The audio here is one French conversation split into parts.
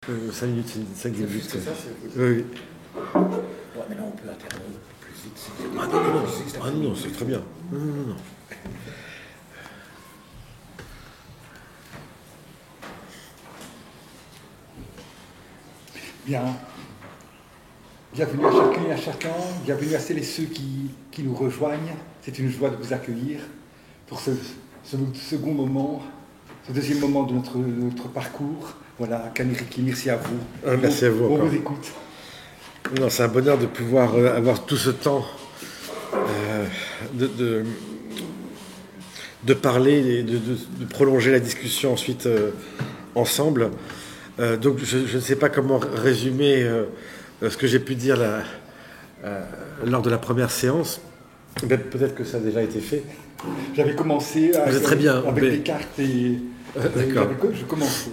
5 minutes, 5 minutes. Juste ça, c'est... Oui. Ouais, mais là, on peut interrompre plus vite. Si vous Ah avez non, des non, musiques, ah non, c'est très bien. Non, non, non. Bien. Bienvenue à chacune et à chacun, bienvenue à celles et ceux qui nous rejoignent. C'est une joie de vous accueillir pour ce second moment, ce deuxième moment de notre parcours. Voilà, Kaniriki, merci à vous. Merci à vous On encore. vous écoute. Non, c'est un bonheur de pouvoir avoir tout ce temps de parler et de prolonger la discussion ensuite ensemble. Donc je ne sais pas comment résumer ce que j'ai pu dire lors de la première séance. Peut-être que ça a déjà été fait. J'avais commencé Vous êtes très bien, avec mais... des cartes et D'accord. je commençais.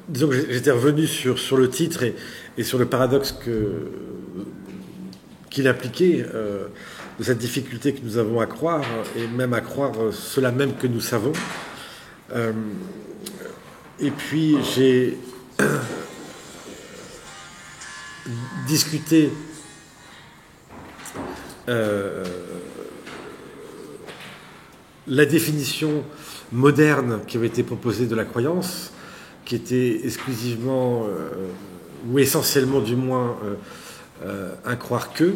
Disons que j'étais revenu sur le titre et sur le paradoxe qu'il impliquait, de cette difficulté que nous avons à croire, et même à croire cela même que nous savons. Et puis j'ai discuté la définition moderne qui avait été proposée de la croyance, qui était exclusivement, ou essentiellement du moins, un croire que,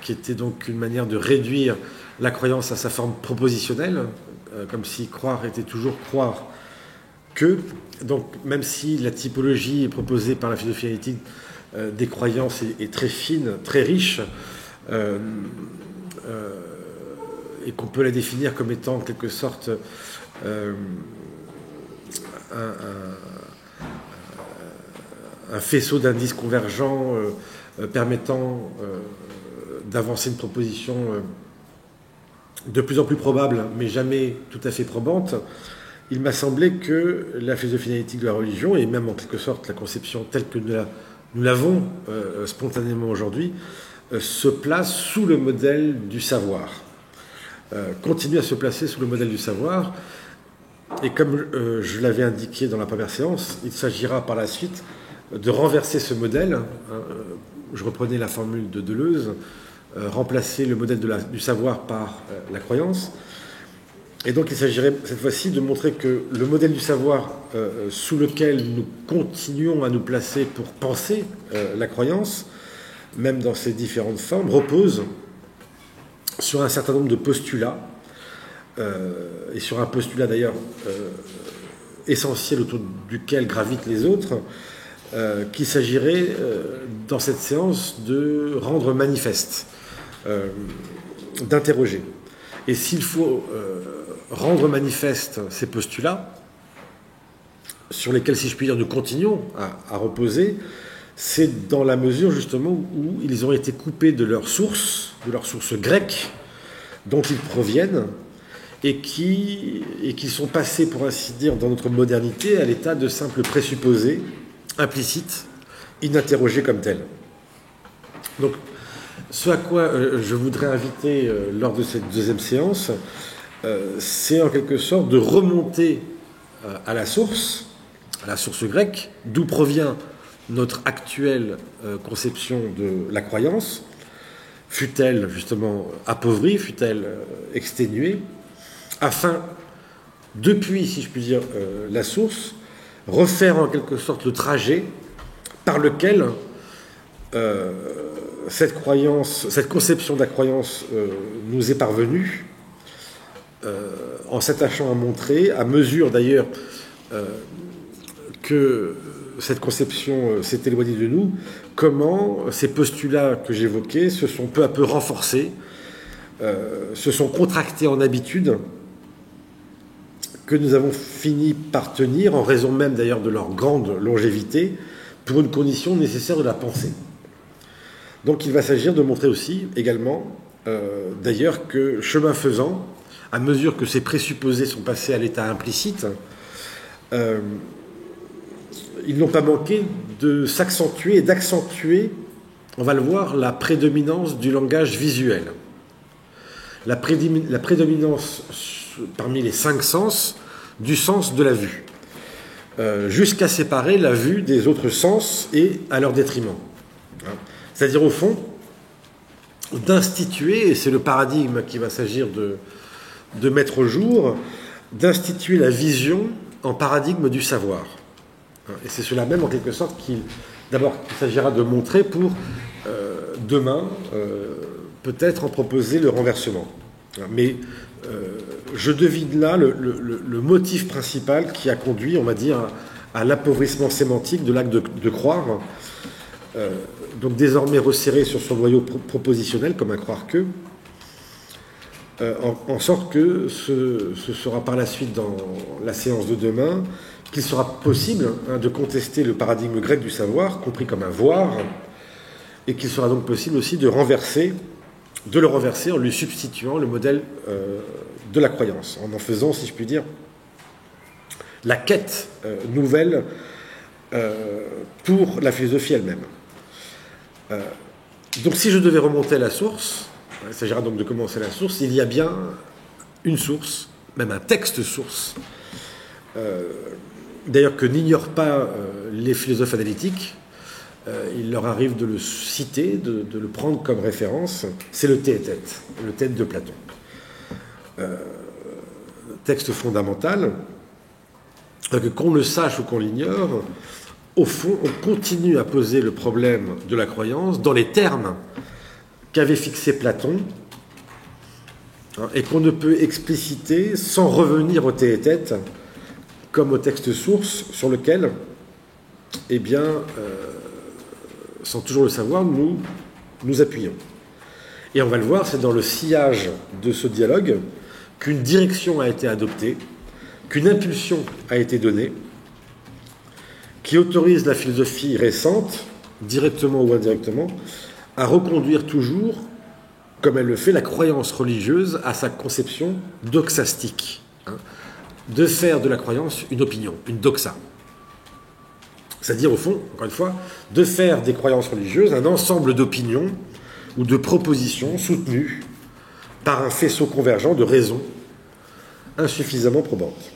qui était donc une manière de réduire la croyance à sa forme propositionnelle, comme si croire était toujours croire que. Donc même si la typologie proposée par la philosophie analytique des croyances est très fine, très riche, et qu'on peut la définir comme étant en quelque sorte un faisceau d'indices convergents permettant d'avancer une proposition de plus en plus probable, mais jamais tout à fait probante. Il m'a semblé que la philosophie analytique de la religion, et même en quelque sorte la conception telle que nous l'avons spontanément aujourd'hui, se place sous le modèle du savoir. Continue à se placer sous le modèle du savoir. Et comme je l'avais indiqué dans la première séance, il s'agira par la suite de renverser ce modèle. Je reprenais la formule de Deleuze, remplacer le modèle du savoir par la croyance. Et donc il s'agirait cette fois-ci de montrer que le modèle du savoir sous lequel nous continuons à nous placer pour penser la croyance, même dans ses différentes formes, repose sur un certain nombre de postulats, et sur un postulat d'ailleurs essentiel autour duquel gravitent les autres, qu'il s'agirait dans cette séance de rendre manifeste, d'interroger. Et s'il faut rendre manifeste ces postulats, sur lesquels, si je puis dire, nous continuons à reposer, c'est dans la mesure justement où ils ont été coupés de leur source grecque, dont ils proviennent, et qui sont passés, pour ainsi dire, dans notre modernité, à l'état de simples présupposés, implicites, ininterrogés comme tels. Donc, ce à quoi je voudrais inviter lors de cette deuxième séance, c'est en quelque sorte de remonter à la source grecque, d'où provient notre actuelle conception de la croyance, fut-elle justement appauvrie, fut-elle exténuée, afin, depuis, si je puis dire, la source, refaire en quelque sorte le trajet par lequel cette conception de la croyance nous est parvenue, en s'attachant à montrer, à mesure d'ailleurs que cette conception s'est éloignée de nous, comment ces postulats que j'évoquais se sont peu à peu renforcés, se sont contractés en habitudes, que nous avons fini par tenir, en raison même d'ailleurs de leur grande longévité, pour une condition nécessaire de la pensée. Donc il va s'agir de montrer aussi, également, d'ailleurs, que chemin faisant, à mesure que ces présupposés sont passés à l'état implicite, ils n'ont pas manqué de s'accentuer et d'accentuer, on va le voir, la prédominance du langage visuel. La prédominance parmi les 5 sens du sens de la vue. jusqu'à séparer la vue des autres sens et à leur détriment. C'est-à-dire, au fond, d'instituer, et c'est le paradigme qu'il va s'agir de mettre au jour, d'instituer la vision en paradigme du savoir. Et c'est cela même, en quelque sorte, qu'il s'agira de montrer pour demain, peut-être en proposer le renversement. Mais je devine là le motif principal qui a conduit, on va dire, à l'appauvrissement sémantique de l'acte de croire, donc désormais resserré sur son noyau propositionnel, comme un croire que, en sorte que ce sera par la suite, dans la séance de demain, qu'il sera possible de contester le paradigme grec du savoir, compris comme un voir, et qu'il sera donc possible aussi de le renverser en lui substituant le modèle de la croyance, en faisant, si je puis dire, la quête nouvelle pour la philosophie elle-même. Donc si je devais remonter à la source, il s'agira donc de commencer à la source, il y a bien une source, même un texte source, d'ailleurs que n'ignorent pas les philosophes analytiques. Il leur arrive de le citer, de le prendre comme référence, c'est le Théétète, le Théète de Platon. Texte fondamental, que qu'on le sache ou qu'on l'ignore, au fond, on continue à poser le problème de la croyance dans les termes qu'avait fixé Platon, et qu'on ne peut expliciter sans revenir au Théétète comme au texte source sur lequel, eh bien, sans toujours le savoir, nous appuyons. Et on va le voir, c'est dans le sillage de ce dialogue qu'une direction a été adoptée, qu'une impulsion a été donnée, qui autorise la philosophie récente, directement ou indirectement, à reconduire toujours, comme elle le fait, la croyance religieuse à sa conception doxastique, de faire de la croyance une opinion, une doxa. C'est-à-dire, au fond, encore une fois, de faire des croyances religieuses un ensemble d'opinions ou de propositions soutenues par un faisceau convergent de raisons insuffisamment probantes.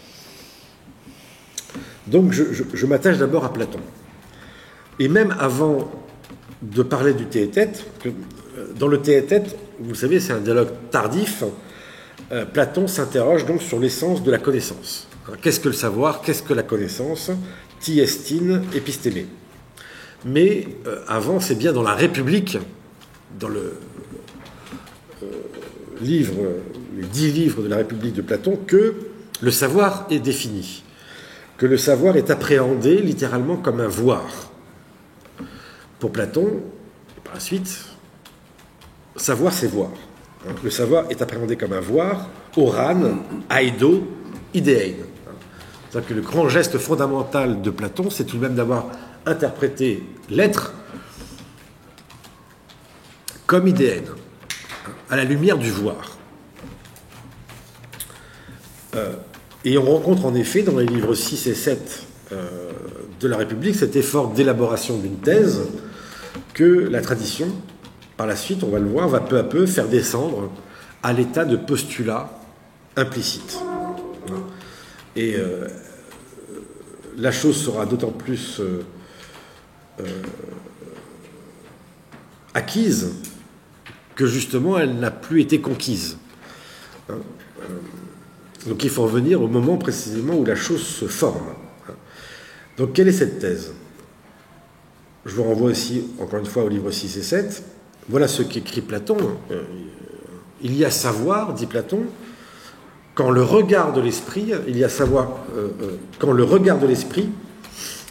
Donc, je m'attache d'abord à Platon. Et même avant de parler du Théétète, dans le Théétète, vous savez, c'est un dialogue tardif, Platon s'interroge donc sur l'essence de la connaissance. Qu'est-ce que le savoir? Qu'est-ce que la connaissance? Ti estin épistémé. Mais avant, c'est bien dans la République, dans le livre, les 10 livres de la République de Platon, que le savoir est défini, que le savoir est appréhendé littéralement comme un voir. Pour Platon, par la suite, savoir, c'est voir. Le savoir est appréhendé comme un voir, oran, aido, idéein. C'est-à-dire que le grand geste fondamental de Platon, c'est tout de même d'avoir interprété l'être comme idéenne, à la lumière du voir. Et on rencontre en effet dans les livres 6 et 7 de la République cet effort d'élaboration d'une thèse que la tradition, par la suite, on va le voir, va peu à peu faire descendre à l'état de postulat implicite. Et la chose sera d'autant plus acquise que justement elle n'a plus été conquise. Donc il faut revenir au moment précisément où la chose se forme. Donc quelle est cette thèse? Je vous renvoie aussi, encore une fois, au livre 6 et 7. Voilà ce qu'écrit Platon. Il y a savoir, dit Platon, quand le regard de l'esprit, quand le regard de l'esprit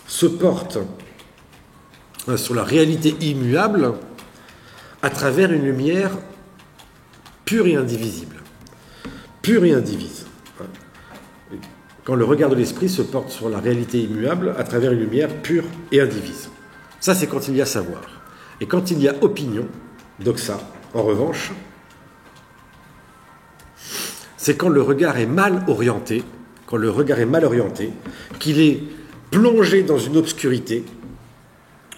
se porte sur la réalité immuable à travers une lumière pure et indivisible. Pure et indivise. Quand le regard de l'esprit se porte sur la réalité immuable à travers une lumière pure et indivise. Ça, c'est quand il y a savoir. Et quand il y a opinion, doxa, en revanche, c'est quand le regard est mal orienté, qu'il est plongé dans une obscurité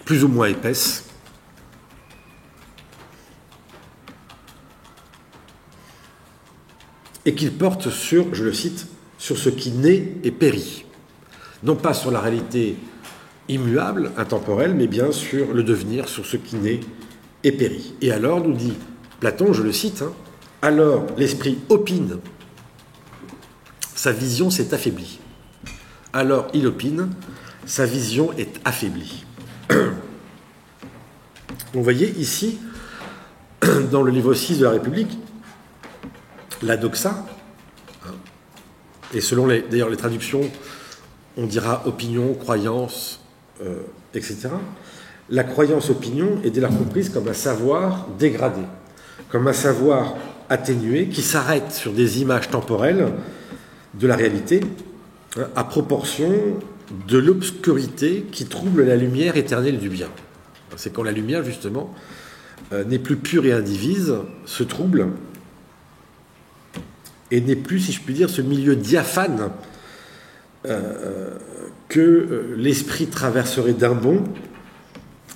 plus ou moins épaisse, et qu'il porte sur, je le cite, sur ce qui naît et périt. non pas sur la réalité immuable, intemporelle, mais bien sur le devenir, sur ce qui naît et périt. Et alors, nous dit Platon, je le cite, alors l'esprit opine, sa vision s'est affaiblie. Alors il opine, sa vision est affaiblie. Vous voyez ici, dans le livre 6 de la République, la doxa, et selon d'ailleurs les traductions, on dira opinion, croyance, etc. La croyance-opinion est dès lors comprise comme un savoir dégradé, comme un savoir atténué qui s'arrête sur des images temporelles de la réalité, à proportion de l'obscurité qui trouble la lumière éternelle du bien. C'est quand la lumière, justement, n'est plus pure et indivise, se trouble, et n'est plus, si je puis dire, ce milieu diaphane que l'esprit traverserait d'un bond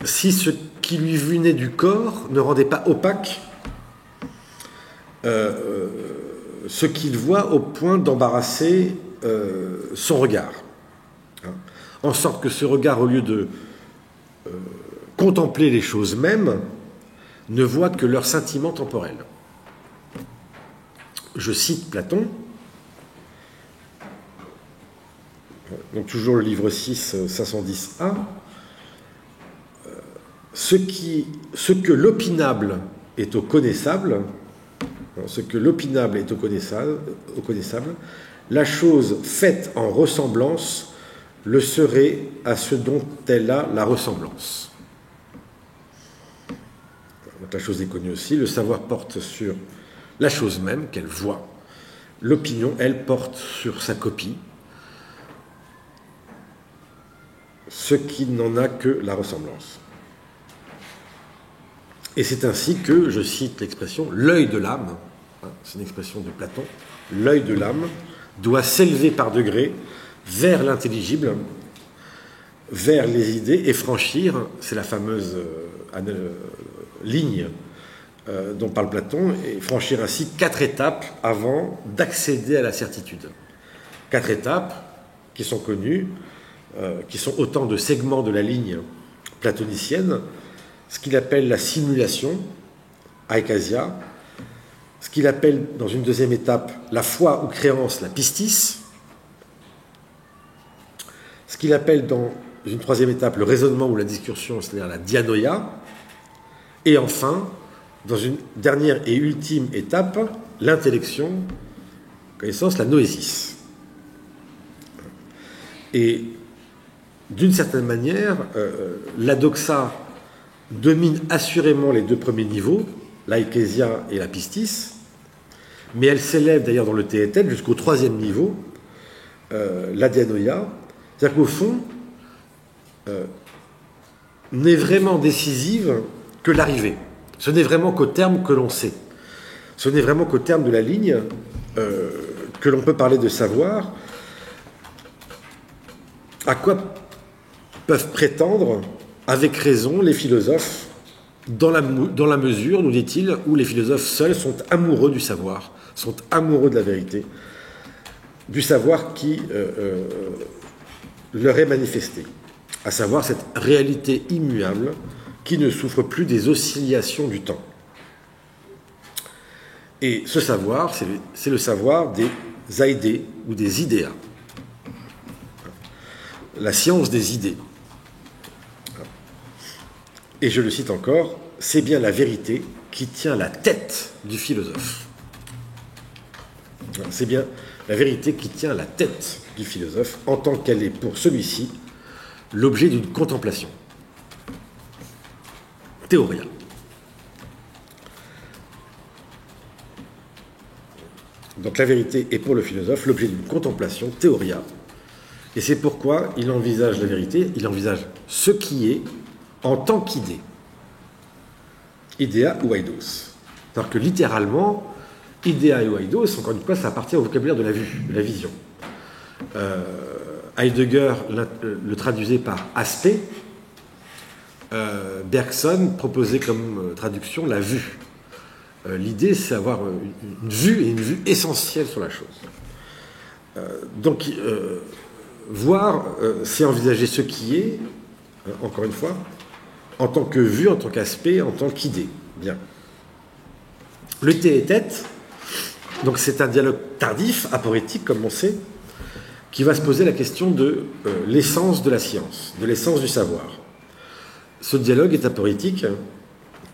si ce qui lui venait du corps ne rendait pas opaque ce qu'il voit au point d'embarrasser son regard. En sorte que ce regard, au lieu de contempler les choses mêmes, ne voit que leur scintillement temporel. Je cite Platon, donc toujours le livre 6, 510a, ce que l'opinable est au connaissable, la chose faite en ressemblance le serait à ce dont elle a la ressemblance. Donc la chose est connue aussi, le savoir porte sur la chose même qu'elle voit, l'opinion, elle, porte sur sa copie, ce qui n'en a que la ressemblance. Et c'est ainsi que, je cite l'expression, l'œil de l'âme, c'est une expression de Platon, l'œil de l'âme doit s'élever par degrés vers l'intelligible, vers les idées, et franchir, c'est la fameuse ligne dont parle Platon, et franchir ainsi 4 étapes avant d'accéder à la certitude. 4 étapes qui sont connues, qui sont autant de segments de la ligne platonicienne, ce qu'il appelle la simulation, aikasia, ce qu'il appelle dans une deuxième étape la foi ou créance, la pistis, ce qu'il appelle dans une troisième étape le raisonnement ou la discussion, c'est-à-dire la dianoia, et enfin, dans une dernière et ultime étape, l'intellection, connaissance, la noésis. Et d'une certaine manière, la doxa domine assurément les 2 premiers niveaux, l'aikesia et la pistis, mais elle s'élève d'ailleurs dans le théétel jusqu'au 3e niveau, la dianoia. C'est-à-dire qu'au fond, n'est vraiment décisive que l'arrivée. Ce n'est vraiment qu'au terme que l'on sait. Ce n'est vraiment qu'au terme de la ligne que l'on peut parler de savoir. À quoi peuvent prétendre, avec raison, les philosophes, dans la mesure, nous dit-il, où les philosophes seuls sont amoureux du savoir, sont amoureux de la vérité, du savoir qui leur est manifesté, à savoir cette réalité immuable qui ne souffre plus des oscillations du temps. Et ce savoir, c'est le savoir des aidés ou des idéas. La science des idées. Et je le cite encore, c'est bien la vérité qui tient la tête du philosophe. C'est bien la vérité qui tient la tête du philosophe en tant qu'elle est pour celui-ci l'objet d'une contemplation. Théoria. Donc la vérité est pour le philosophe l'objet d'une contemplation, théoria. Et c'est pourquoi il envisage la vérité, il envisage ce qui est en tant qu'idée. Idea ou eidos. C'est-à-dire que littéralement, idea et eidos, encore une fois, ça appartient au vocabulaire de la vue, de la vision. Heidegger le traduisait par aspect. Bergson proposait comme traduction la vue. L'idée, c'est avoir une vue, et une vue essentielle sur la chose. Donc, voir, c'est envisager ce qui est, encore une fois, en tant que vue, en tant qu'aspect, en tant qu'idée. Bien. Le tête, donc c'est un dialogue tardif, aporétique, comme on sait, qui va se poser la question de l'essence de la science, de l'essence du savoir. Ce dialogue est aporétique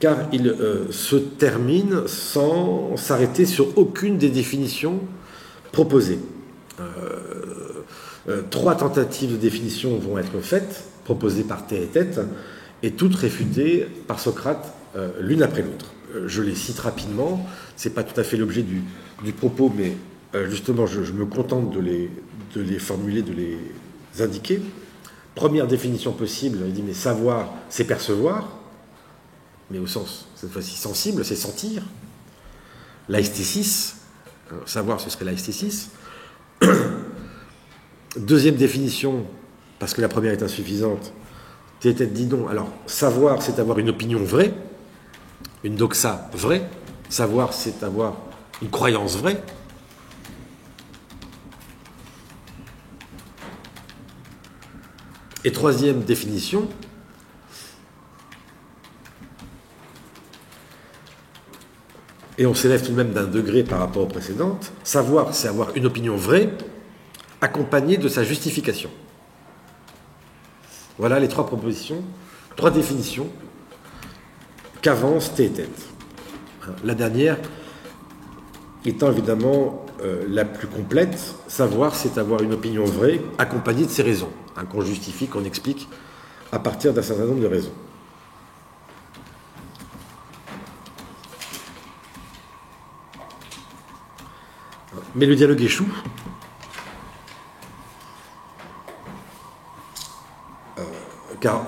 car il se termine sans s'arrêter sur aucune des définitions proposées. 3 tentatives de définition vont être faites, proposées par Théétète, et toutes réfutées par Socrate l'une après l'autre. Je les cite rapidement, ce n'est pas tout à fait l'objet du propos, mais justement je me contente de les formuler, de les indiquer. Première définition possible, il dit mais savoir, c'est percevoir, mais au sens, cette fois-ci, sensible, c'est sentir. L'aesthésis, savoir ce serait l'aesthésis. Deuxième définition, parce que la première est insuffisante, Théétète dit non. Alors, savoir, c'est avoir une opinion vraie, une doxa vraie. Savoir, c'est avoir une croyance vraie. Et troisième définition, et on s'élève tout de même d'un degré par rapport aux précédentes, savoir, c'est avoir une opinion vraie, accompagnée de sa justification. Voilà les 3 propositions, 3 définitions qu'avance Théétète. La dernière étant évidemment la plus complète, savoir, c'est avoir une opinion vraie, accompagnée de ses raisons, qu'on justifie, qu'on explique à partir d'un certain nombre de raisons. Mais le dialogue échoue. Car,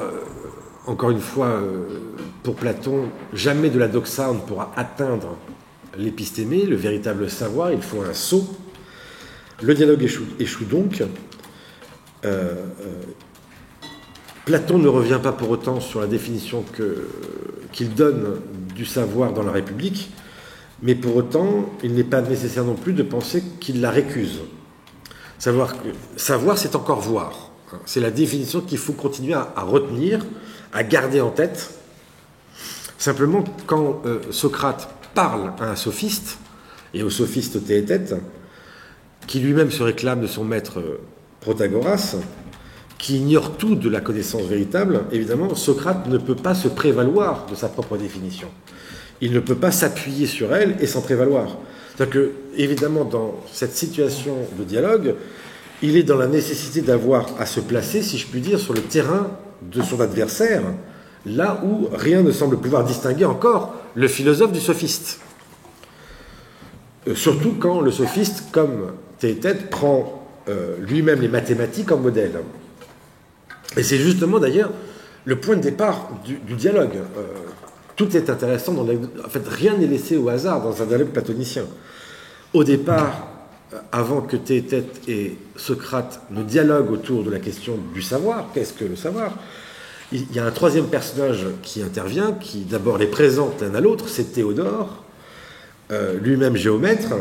encore une fois, pour Platon, jamais de la doxa on ne pourra atteindre l'épistémé, le véritable savoir, il faut un saut. Le dialogue échoue donc. Platon ne revient pas pour autant sur la définition qu'il donne du savoir dans la République, mais pour autant, il n'est pas nécessaire non plus de penser qu'il la récuse. Savoir, c'est encore voir. C'est la définition qu'il faut continuer à retenir, à garder en tête. Simplement, quand Socrate parle à un sophiste, et au sophiste Théétète, qui lui-même se réclame de son maître Protagoras, qui ignore tout de la connaissance véritable, évidemment, Socrate ne peut pas se prévaloir de sa propre définition. Il ne peut pas s'appuyer sur elle et s'en prévaloir. C'est-à-dire que, évidemment, dans cette situation de dialogue, il est dans la nécessité d'avoir à se placer, si je puis dire, sur le terrain de son adversaire, là où rien ne semble pouvoir distinguer encore le philosophe du sophiste. Surtout quand le sophiste, comme Théétète, prend lui-même les mathématiques en modèle. Et c'est justement d'ailleurs le point de départ du dialogue. Tout est intéressant, en fait rien n'est laissé au hasard dans un dialogue platonicien. Au départ, avant que Théétète et Socrate ne dialoguent autour de la question du savoir, qu'est-ce que le savoir, il y a un troisième personnage qui intervient, qui d'abord les présente l'un à l'autre, c'est Théodore, lui-même géomètre,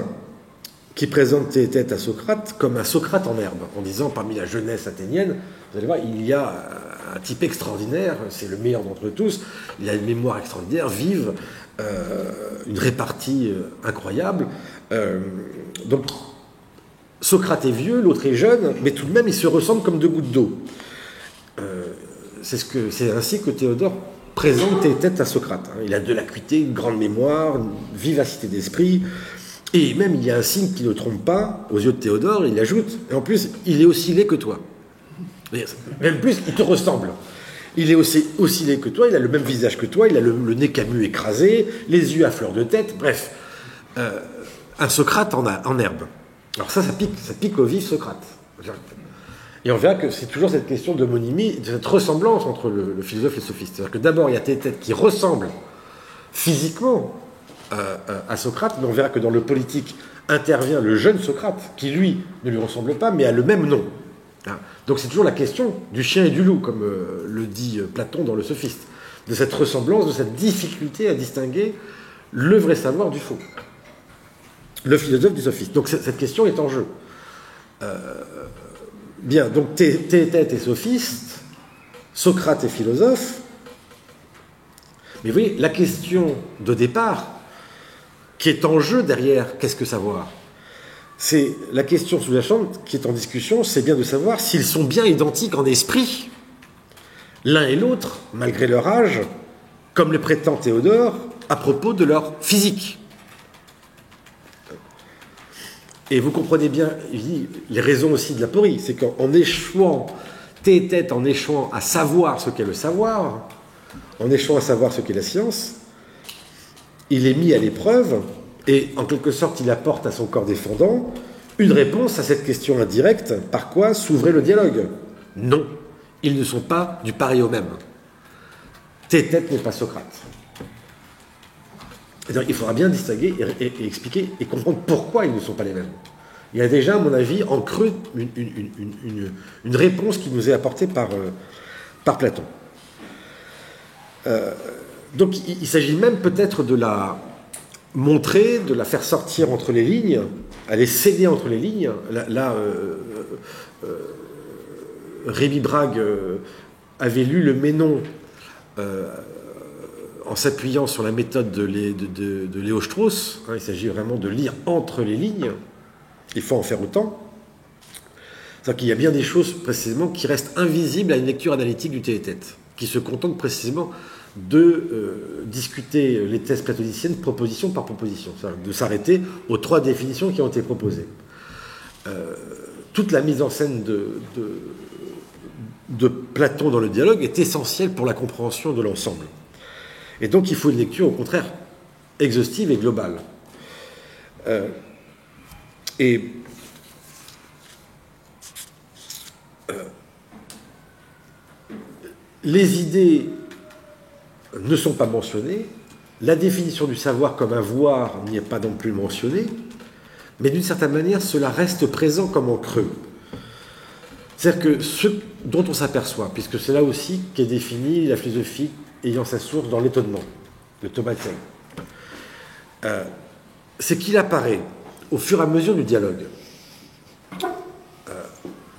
qui présente Théétète à Socrate comme un Socrate en herbe, en disant parmi la jeunesse athénienne, vous allez voir, il y a un type extraordinaire, c'est le meilleur d'entre tous, il a une mémoire extraordinaire, vive, une répartie incroyable. Donc, Socrate est vieux, l'autre est jeune, mais tout de même, ils se ressemblent comme 2 gouttes d'eau. C'est ainsi que Théodore présente Théétète à Socrate. Il a de l'acuité, une grande mémoire, une vivacité d'esprit, et même il y a un signe qui ne trompe pas, aux yeux de Théodore, il ajoute, et en plus, il est aussi laid que toi. Même plus, il te ressemble. Il est aussi laid que toi, il a le même visage que toi, il a le nez camus écrasé, les yeux à fleur de tête, bref. Un Socrate en herbe. Alors ça pique au vif Socrate. Et on verra que c'est toujours cette question d'homonymie, de cette ressemblance entre le philosophe et le sophiste. C'est-à-dire que d'abord, il y a Théétète qui ressemble physiquement à Socrate, mais on verra que dans le politique intervient le jeune Socrate, qui lui ne lui ressemble pas, mais a le même nom. Donc c'est toujours la question du chien et du loup, comme le dit Platon dans le Sophiste, de cette ressemblance, de cette difficulté à distinguer le vrai savoir du faux, le philosophe du sophiste. Donc cette question est en jeu. Bien, donc Théétète est sophiste, Socrate est philosophe. Mais vous voyez, la question de départ, qui est en jeu derrière, qu'est-ce que savoir? C'est la question sous-jacente qui est en discussion, c'est bien de savoir s'ils sont bien identiques en esprit, l'un et l'autre, malgré leur âge, comme le prétend Théodore, à propos de leur physique. Et vous comprenez bien les raisons aussi de l'aporie, c'est qu'en échouant, Théétète en échouant à savoir ce qu'est le savoir, en échouant à savoir ce qu'est la science, il est mis à l'épreuve et en quelque sorte il apporte à son corps défendant une réponse à cette question indirecte, par quoi s'ouvrait le dialogue? Non, ils ne sont pas du pareil au même. Théétète n'est pas Socrate. Il faudra bien distinguer et expliquer et comprendre pourquoi ils ne sont pas les mêmes. Il y a déjà, à mon avis, en creux, une réponse qui nous est apportée par Platon. Donc il s'agit même peut-être de la montrer, de la faire sortir entre les lignes, aller céder entre les lignes. Rémi Brague avait lu le Ménon en s'appuyant sur la méthode de Léo Strauss. Il s'agit vraiment de lire entre les lignes. Il faut en faire autant. C'est-à-dire qu'il y a bien des choses précisément qui restent invisibles à une lecture analytique du Théétète, qui se contente précisément de discuter les thèses platoniciennes proposition par proposition, de s'arrêter aux 3 définitions qui ont été proposées. Toute la mise en scène de Platon dans le dialogue est essentielle pour la compréhension de l'ensemble. Et donc il faut une lecture au contraire exhaustive et globale. Les idées ne sont pas mentionnées, la définition du savoir comme un voir n'y est pas non plus mentionnée, mais d'une certaine manière, cela reste présent comme en creux. C'est-à-dire que ce dont on s'aperçoit, puisque c'est là aussi qu'est définie la philosophie ayant sa source dans l'étonnement, de Thomas Kuhn, c'est qu'il apparaît, au fur et à mesure du dialogue,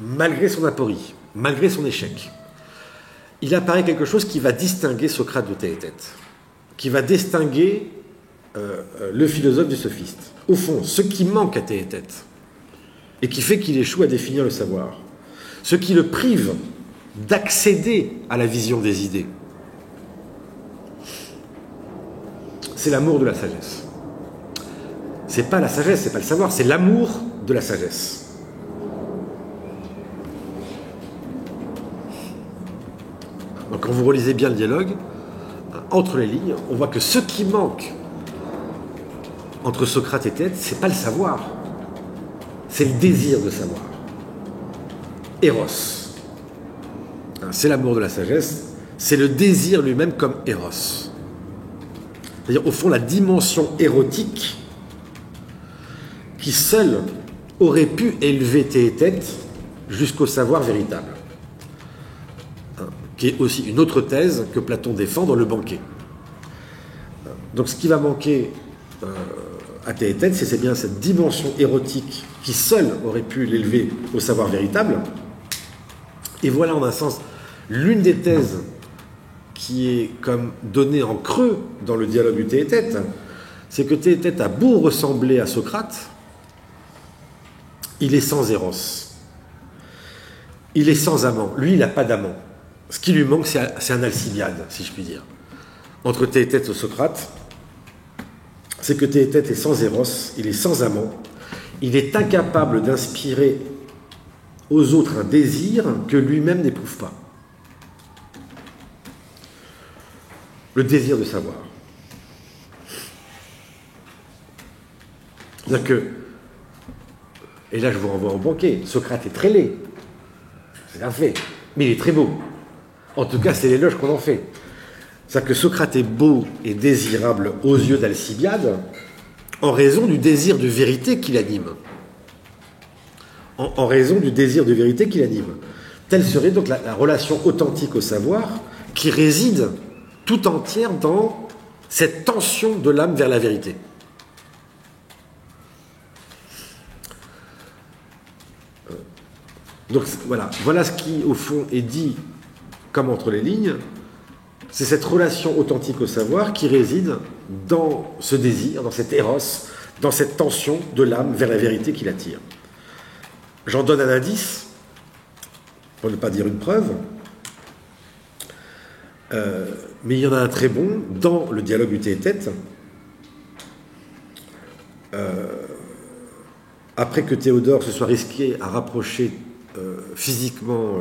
malgré son aporie, malgré son échec, il apparaît quelque chose qui va distinguer Socrate de Théétète, qui va distinguer le philosophe du sophiste. Au fond, ce qui manque à Théétète, et qui fait qu'il échoue à définir le savoir, ce qui le prive d'accéder à la vision des idées, c'est l'amour de la sagesse. C'est pas la sagesse, c'est pas le savoir, c'est l'amour de la sagesse. Donc quand vous relisez bien le dialogue, entre les lignes, on voit que ce qui manque entre Socrate et Théétète, c'est pas le savoir, c'est le désir de savoir. Eros. C'est l'amour de la sagesse, c'est le désir lui-même comme Eros. C'est-à-dire, au fond, la dimension érotique qui seule aurait pu élever Théétète jusqu'au savoir véritable. Qui est aussi une autre thèse que Platon défend dans le banquet. Donc ce qui va manquer à Théétète, c'est bien cette dimension érotique qui seule aurait pu l'élever au savoir véritable. Et voilà en un sens l'une des thèses qui est comme donnée en creux dans le dialogue du Théétète, c'est que Théétète a beau ressembler à Socrate, il est sans Eros. Il est sans amant. Lui, il n'a pas d'amant. Ce qui lui manque, c'est un Alcibiade, si je puis dire. Entre Théétète et Socrate, c'est que Théétète est sans Eros, il est sans amant, il est incapable d'inspirer aux autres un désir que lui-même n'éprouve pas. Le désir de savoir. C'est-à-dire que, et là je vous renvoie au banquet, Socrate est très laid, c'est un fait, mais il est très beau. En tout cas, c'est l'éloge qu'on en fait. C'est-à-dire que Socrate est beau et désirable aux yeux d'Alcibiade en raison du désir de vérité qui l'anime. En raison du désir de vérité qui l'anime. Telle serait donc la relation authentique au savoir qui réside tout entière dans cette tension de l'âme vers la vérité. Donc voilà ce qui, au fond, est dit comme entre les lignes. C'est cette relation authentique au savoir qui réside dans ce désir, dans cet éros, dans cette tension de l'âme vers la vérité qui l'attire. J'en donne un indice, pour ne pas dire une preuve, mais il y en a un très bon dans le dialogue du tête-à-tête. Après que Théodore se soit risqué à rapprocher physiquement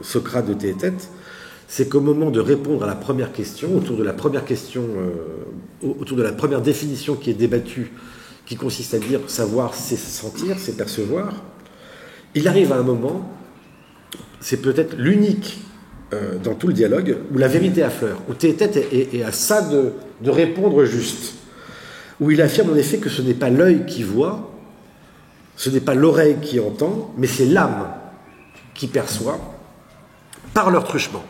Socrate de tête-à-tête, c'est qu'au moment de répondre à la première question, autour de la première question, autour de la première définition qui est débattue, qui consiste à dire savoir, c'est sentir, c'est percevoir, il arrive à un moment, c'est peut-être l'unique dans tout le dialogue, où la vérité affleure, où tête-à-tête est à ça de répondre juste, où il affirme en effet que ce n'est pas l'œil qui voit, ce n'est pas l'oreille qui entend, mais c'est l'âme qui perçoit par leur truchement.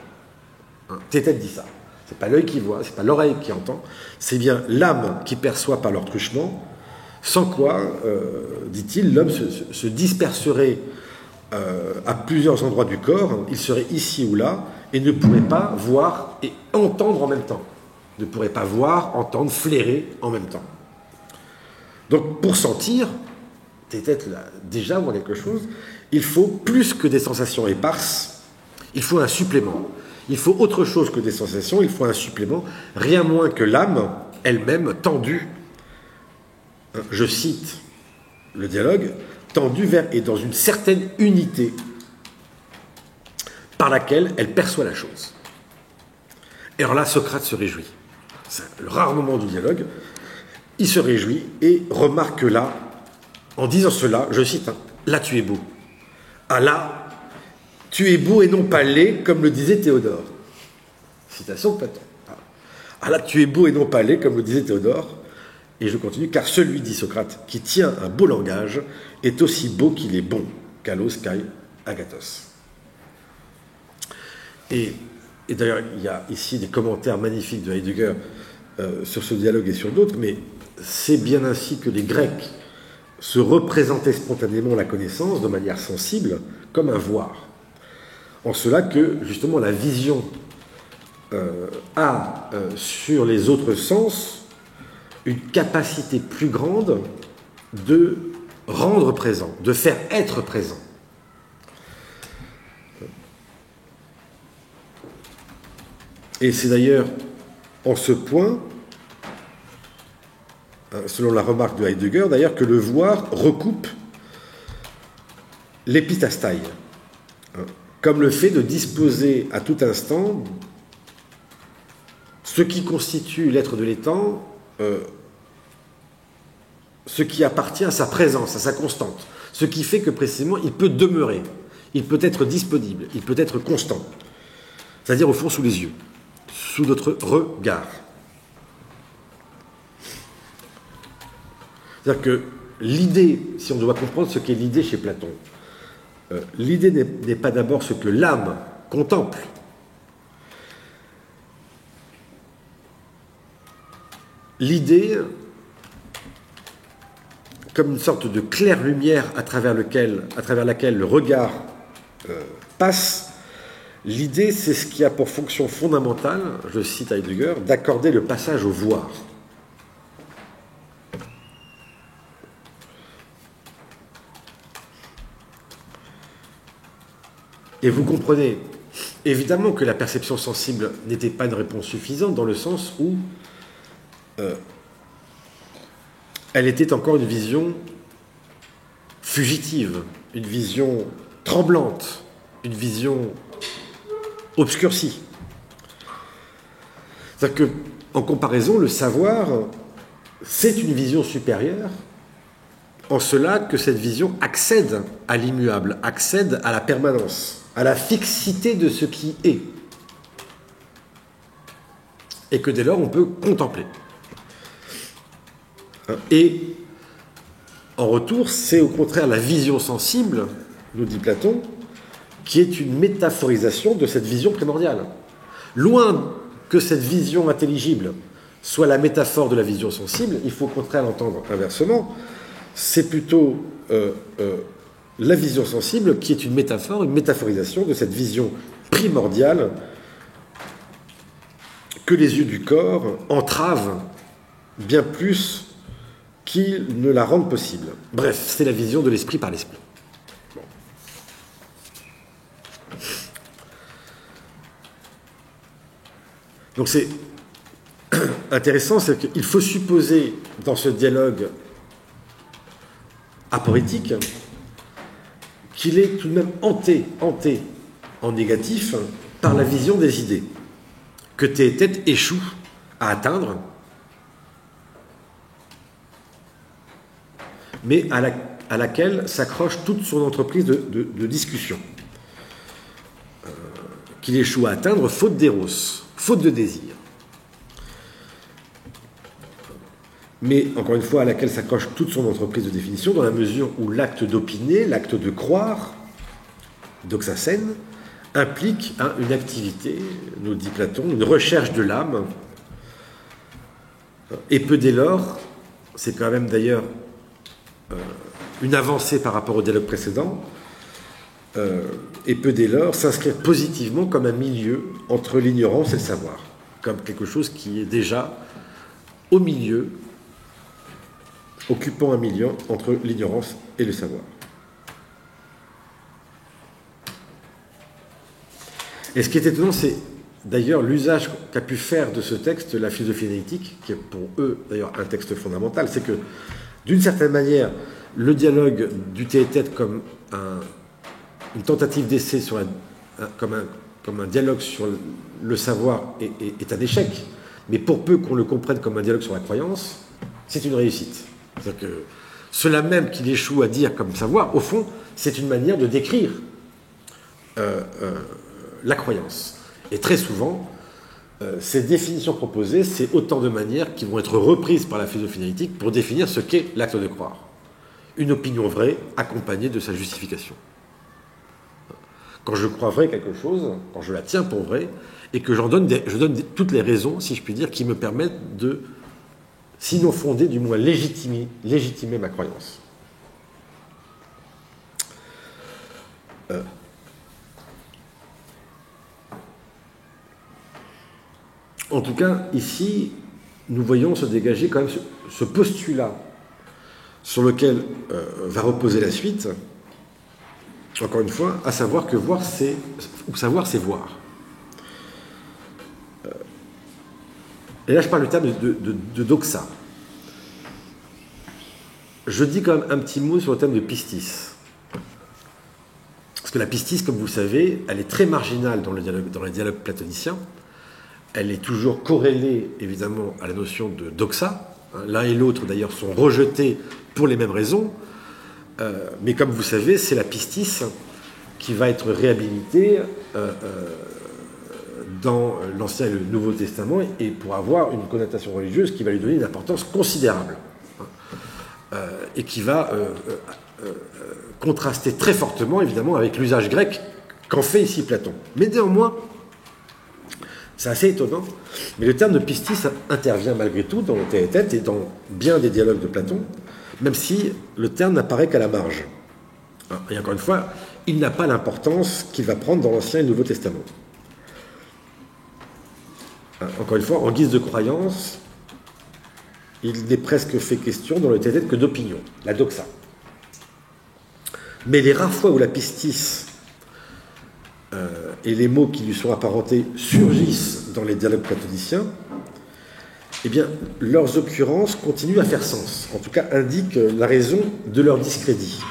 Tête-à-tête dit ça. C'est pas l'œil qui voit, c'est pas l'oreille qui entend, c'est bien l'âme qui perçoit par leur truchement, sans quoi, dit-il, l'homme se disperserait à plusieurs endroits du corps, il serait ici ou là, et ne pourrait pas voir et entendre en même temps. Ne pourrait pas voir, entendre, flairer en même temps. Donc pour sentir, tête-à-tête là, déjà voit quelque chose, il faut plus que des sensations éparses, il faut un supplément. Il faut autre chose que des sensations, il faut un supplément, rien moins que l'âme elle-même tendue, je cite le dialogue, tendue vers et dans une certaine unité par laquelle elle perçoit la chose. Et alors là, Socrate se réjouit. C'est le rare moment du dialogue. Il se réjouit et remarque là, en disant cela, je cite, là tu es beau. Ah là, tu es beau et non pas laid, comme le disait Théodore. Citation de Platon. Ah là, tu es beau et non pas laid, comme le disait Théodore. Et je continue, car celui, dit Socrate, qui tient un beau langage est aussi beau qu'il est bon. Kalos kai agathos. Et d'ailleurs, il y a ici des commentaires magnifiques de Heidegger sur ce dialogue et sur d'autres, mais c'est bien ainsi que les Grecs se représentaient spontanément la connaissance de manière sensible comme un voir. En cela que, justement, la vision a sur les autres sens une capacité plus grande de rendre présent, de faire être présent. Et c'est d'ailleurs en ce point, selon la remarque de Heidegger, d'ailleurs, que le voir recoupe l'épitastai, comme le fait de disposer à tout instant ce qui constitue l'être de l'étang, ce qui appartient à sa présence, à sa constante, ce qui fait que précisément il peut demeurer, il peut être disponible, il peut être constant, c'est-à-dire au fond sous les yeux, sous notre regard. C'est-à-dire que l'idée, si on doit comprendre ce qu'est l'idée chez Platon, l'idée n'est pas d'abord ce que l'âme contemple. L'idée, comme une sorte de claire lumière à travers laquelle le regard passe, l'idée, c'est ce qui a pour fonction fondamentale, je cite Heidegger, d'accorder le passage au voir. Et vous comprenez évidemment que la perception sensible n'était pas une réponse suffisante dans le sens où elle était encore une vision fugitive, une vision tremblante, une vision obscurcie. C'est-à-dire qu'en comparaison, le savoir, c'est une vision supérieure, en cela que cette vision accède à l'immuable, accède à la permanence, à la fixité de ce qui est. Et que dès lors, on peut contempler. Et en retour, c'est au contraire la vision sensible, nous dit Platon, qui est une métaphorisation de cette vision primordiale. Loin que cette vision intelligible soit la métaphore de la vision sensible, il faut au contraire l'entendre inversement. C'est plutôt la vision sensible qui est une métaphore, une métaphorisation de cette vision primordiale que les yeux du corps entravent bien plus qu'ils ne la rendent possible. Bref, c'est la vision de l'esprit par l'esprit. Bon. Donc c'est intéressant, c'est qu'il faut supposer dans ce dialogue aporétique qu'il est tout de même hanté en négatif par la vision des idées que Théétète échoue à atteindre, mais à laquelle s'accroche toute son entreprise de discussion, qu'il échoue à atteindre faute d'éros, faute de désir. Mais, encore une fois, à laquelle s'accroche toute son entreprise de définition, dans la mesure où l'acte d'opiner, l'acte de croire, doxacène, implique une activité, nous dit Platon, une recherche de l'âme, et peut dès lors, c'est quand même d'ailleurs une avancée par rapport au dialogue précédent, et peut dès lors s'inscrire positivement comme un milieu entre l'ignorance et le savoir, comme quelque chose qui est déjà au milieu, occupant un milieu entre l'ignorance et le savoir. Et ce qui est étonnant, c'est d'ailleurs l'usage qu'a pu faire de ce texte la philosophie analytique, qui est pour eux d'ailleurs un texte fondamental. C'est que, d'une certaine manière, le dialogue du Théétète comme une tentative d'essai comme un dialogue sur le savoir est un échec. Mais pour peu qu'on le comprenne comme un dialogue sur la croyance, c'est une réussite. C'est-à-dire que cela même qu'il échoue à dire comme savoir, au fond, c'est une manière de décrire la croyance. Et très souvent, ces définitions proposées, c'est autant de manières qui vont être reprises par la philosophie analytique pour définir ce qu'est l'acte de croire. Une opinion vraie accompagnée de sa justification. Quand je crois vrai quelque chose, quand je la tiens pour vraie, et que je donne toutes les raisons, si je puis dire, qui me permettent de, sinon fonder, du moins légitimer ma croyance. En tout cas, ici, nous voyons se dégager quand même ce postulat sur lequel va reposer la suite, encore une fois, à savoir que savoir, c'est voir. Et là, je parle du terme de doxa. Je dis quand même un petit mot sur le thème de pistis. Parce que la pistis, comme vous le savez, elle est très marginale dans le dialogue platonicien. Elle est toujours corrélée, évidemment, à la notion de doxa. L'un et l'autre, d'ailleurs, sont rejetés pour les mêmes raisons. Mais comme vous savez, c'est la pistis qui va être réhabilitée dans l'Ancien et le Nouveau Testament, et pour avoir une connotation religieuse qui va lui donner une importance considérable. Et qui va contraster très fortement, évidemment, avec l'usage grec qu'en fait ici Platon. Mais néanmoins, c'est assez étonnant, mais le terme de pistis intervient malgré tout dans le Théétète et dans bien des dialogues de Platon, même si le terme n'apparaît qu'à la marge. Et encore une fois, il n'a pas l'importance qu'il va prendre dans l'Ancien et le Nouveau Testament. Encore une fois, en guise de croyance, il n'est presque fait question dans le Théétète que d'opinion, la doxa. Mais les rares fois où la pistis et les mots qui lui sont apparentés surgissent dans les dialogues platoniciens, eh bien, leurs occurrences continuent à faire sens, en tout cas indiquent la raison de leur discrédit.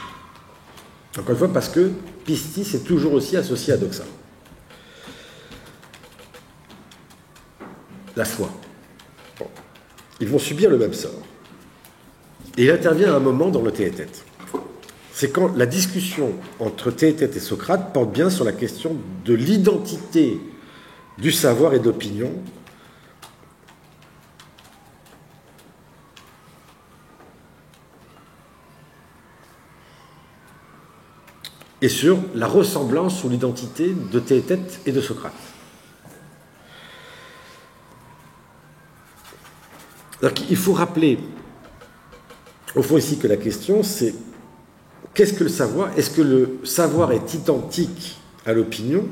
Encore une fois, parce que pistis est toujours aussi associé à doxa. La foi. Bon. Ils vont subir le même sort. Et il intervient à un moment dans le Théétète. C'est quand la discussion entre Théétète et Socrate porte bien sur la question de l'identité du savoir et de l'opinion, et sur la ressemblance ou l'identité de Théétète et de Socrate. Alors, il faut rappeler, au fond ici, que la question, c'est qu'est-ce que le savoir? Est-ce que le savoir est identique à l'opinion?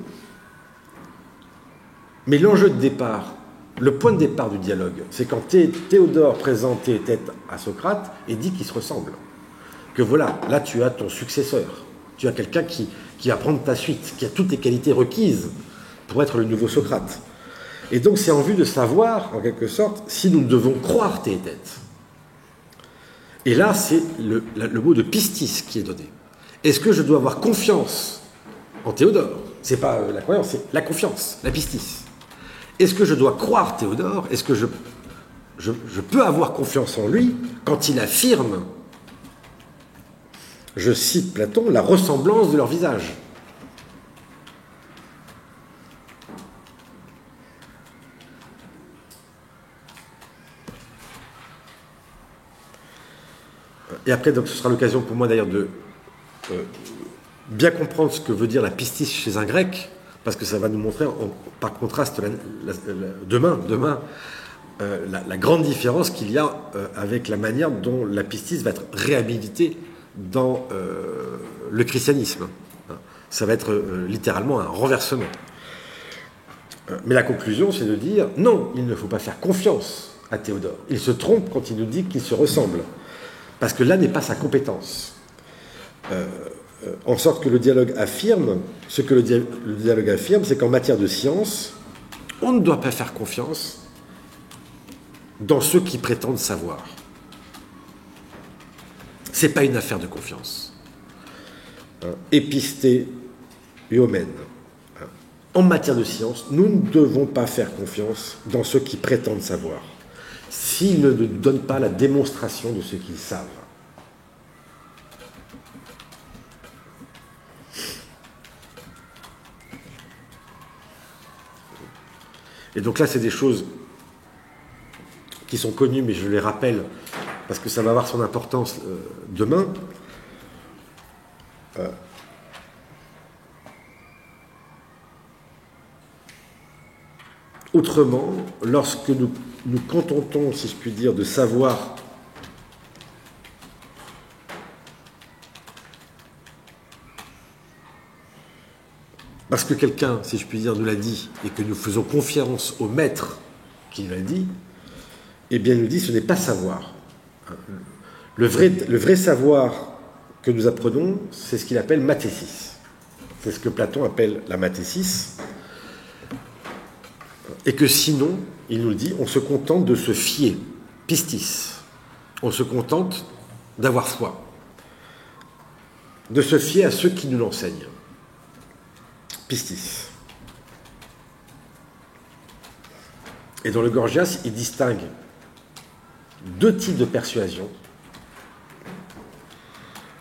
Mais l'enjeu de départ, le point de départ du dialogue, c'est quand Théodore présente Théétète à Socrate et dit qu'ils se ressemblent. Que voilà, là tu as ton successeur, tu as quelqu'un qui va prendre ta suite, qui a toutes les qualités requises pour être le nouveau Socrate. Et donc c'est en vue de savoir, en quelque sorte, si nous devons croire Théétète. Et là, c'est le mot de pistis qui est donné. Est-ce que je dois avoir confiance en Théodore? C'est pas la croyance, c'est la confiance, la pistis. Est-ce que je dois croire Théodore? Est-ce que je peux avoir confiance en lui quand il affirme, je cite Platon, la ressemblance de leur visage? Et après, donc, ce sera l'occasion pour moi d'ailleurs de bien comprendre ce que veut dire la pistis chez un grec, parce que ça va nous montrer, par contraste, demain, la grande différence qu'il y a avec la manière dont la pistis va être réhabilitée dans le christianisme. Ça va être littéralement un renversement. Mais la conclusion, c'est de dire, non, il ne faut pas faire confiance à Théodore. Il se trompe quand il nous dit qu'ils se ressemblent. Parce que là n'est pas sa compétence. En sorte que le dialogue affirme, ce que le dialogue affirme, c'est qu'en matière de science, on ne doit pas faire confiance dans ceux qui prétendent savoir. Ce n'est pas une affaire de confiance. Épisté eumène. En matière de science, nous ne devons pas faire confiance dans ceux qui prétendent savoir, s'ils ne nous donnent pas la démonstration de ce qu'ils savent. Et donc là, c'est des choses qui sont connues, mais je les rappelle, parce que ça va avoir son importance demain. Autrement, lorsque nous contentons, si je puis dire, de savoir parce que quelqu'un, si je puis dire, nous l'a dit, et que nous faisons confiance au maître qui l'a dit, eh bien, il nous dit, ce n'est pas savoir. Le vrai savoir que nous apprenons, c'est ce qu'il appelle mathésis. C'est ce que Platon appelle la mathésis. Et que sinon, il nous le dit, on se contente de se fier, pistis. On se contente d'avoir foi. De se fier à ceux qui nous l'enseignent. Pistis. Et dans le Gorgias, il distingue deux types de persuasion.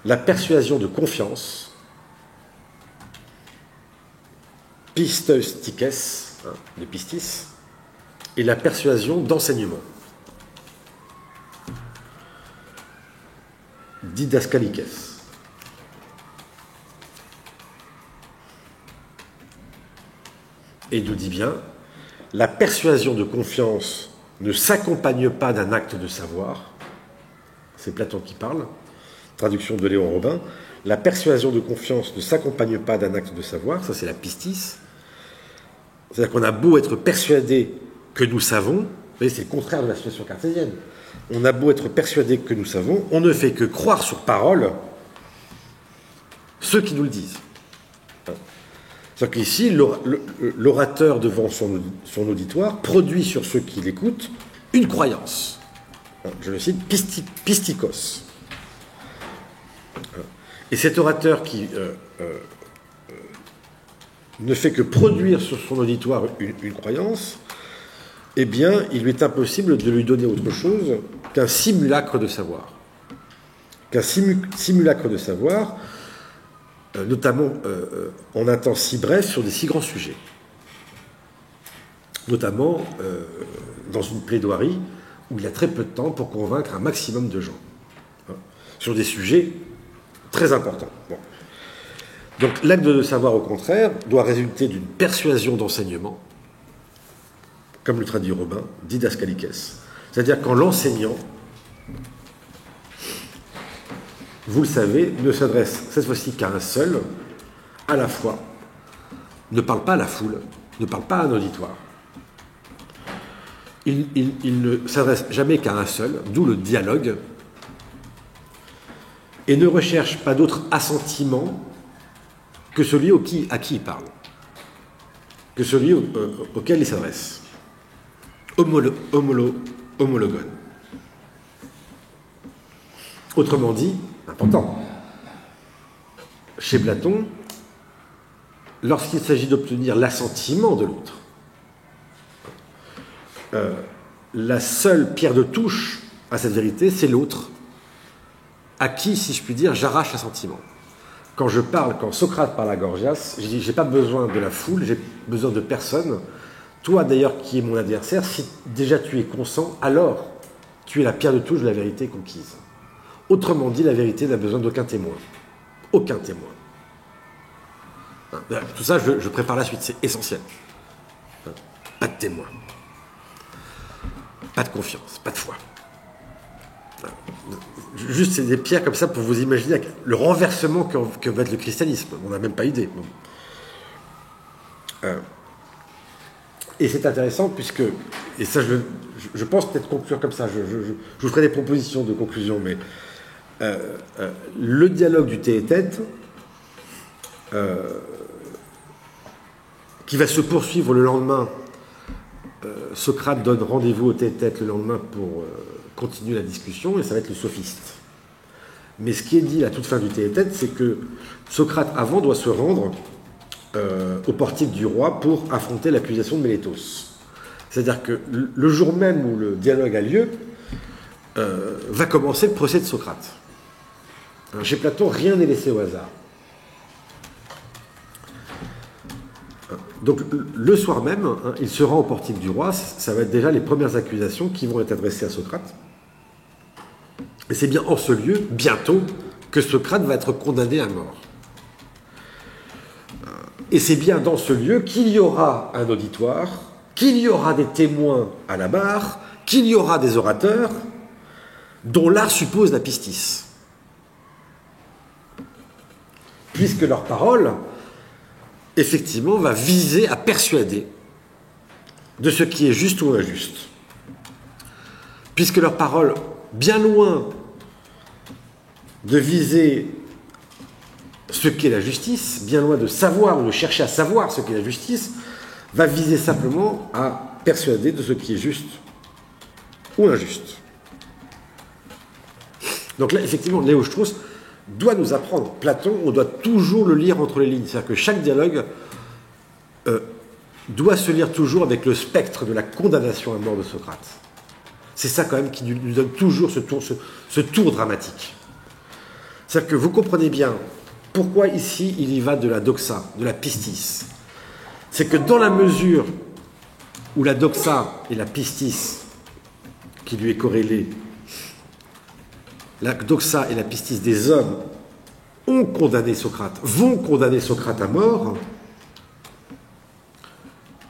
La persuasion de confiance, pisteustikes, de pistis, et la persuasion d'enseignement, didascalikes. Et il nous dit bien, la persuasion de confiance ne s'accompagne pas d'un acte de savoir. C'est Platon qui parle, traduction de Léon Robin. La persuasion de confiance ne s'accompagne pas d'un acte de savoir, ça c'est la pistis. C'est-à-dire qu'on a beau être persuadé que nous savons, vous voyez, c'est le contraire de la situation cartésienne. On a beau être persuadé que nous savons, on ne fait que croire sur parole ceux qui nous le disent. C'est-à-dire qu'ici, l'orateur devant son auditoire produit sur ceux qui l'écoutent une croyance. Je le cite, pistikos. Et cet orateur qui ne fait que produire sur son auditoire une croyance, eh bien, il lui est impossible de lui donner autre chose qu'un simulacre de savoir. Qu'un simulacre de savoir, notamment en un temps si bref sur des si grands sujets. Notamment dans une plaidoirie où il y a très peu de temps pour convaincre un maximum de gens. Sur des sujets très importants. Bon. Donc l'acte de savoir, au contraire, doit résulter d'une persuasion d'enseignement, comme le traduit Robin, didascalikes. C'est-à-dire quand l'enseignant vous le savez, ne s'adresse cette fois-ci qu'à un seul, à la fois, ne parle pas à la foule, ne parle pas à un auditoire. Il ne s'adresse jamais qu'à un seul, d'où le dialogue, et ne recherche pas d'autre assentiment que celui à qui il parle, que celui auquel il s'adresse. Homologone. Autrement dit, important, chez Platon, lorsqu'il s'agit d'obtenir l'assentiment de l'autre, la seule pierre de touche à cette vérité, c'est l'autre, à qui, si je puis dire, j'arrache l'assentiment. Quand Socrate parle à Gorgias, je dis, j'ai pas besoin de la foule, j'ai besoin de personne. Toi, d'ailleurs, qui es mon adversaire, si déjà tu es consent, alors tu es la pierre de touche de la vérité conquise. Autrement dit, la vérité n'a besoin d'aucun témoin. Aucun témoin. Tout ça, je prépare la suite, c'est essentiel. Pas de témoin. Pas de confiance, pas de foi. Juste, c'est des pierres comme ça pour vous imaginer le renversement que va être le christianisme. On n'a même pas idée. Et c'est intéressant puisque, et ça je pense peut-être conclure comme ça, je vous ferai des propositions de conclusion, mais le dialogue du tête-à-tête, qui va se poursuivre le lendemain, Socrate donne rendez-vous au tête-à-tête le lendemain pour continuer la discussion, et ça va être le sophiste. Mais ce qui est dit à la toute fin du tête-à-tête, c'est que Socrate, avant, doit se rendre au portique du roi pour affronter l'accusation de Mélétos. C'est-à-dire que le jour même où le dialogue a lieu, va commencer le procès de Socrate. Chez Platon, rien n'est laissé au hasard. Donc le soir même, il se rend au portique du roi, ça va être déjà les premières accusations qui vont être adressées à Socrate. Et c'est bien en ce lieu, bientôt, que Socrate va être condamné à mort. Et c'est bien dans ce lieu qu'il y aura un auditoire, qu'il y aura des témoins à la barre, qu'il y aura des orateurs, dont l'art suppose la pistis. Puisque leur parole, effectivement, va viser à persuader de ce qui est juste ou injuste. Puisque leur parole, bien loin de viser ce qu'est la justice, bien loin de savoir ou de chercher à savoir ce qu'est la justice, va viser simplement à persuader de ce qui est juste ou injuste. Donc là, effectivement, Léo-Strauss doit nous apprendre. Platon, on doit toujours le lire entre les lignes. C'est-à-dire que chaque dialogue doit se lire toujours avec le spectre de la condamnation à mort de Socrate. C'est ça quand même qui nous donne toujours ce tour dramatique. C'est-à-dire que vous comprenez bien pourquoi ici il y va de la doxa, de la pistis. C'est que dans la mesure où la doxa et la pistis, qui lui est corrélée, la doxa et la pistis des hommes ont condamné Socrate, vont condamner Socrate à mort,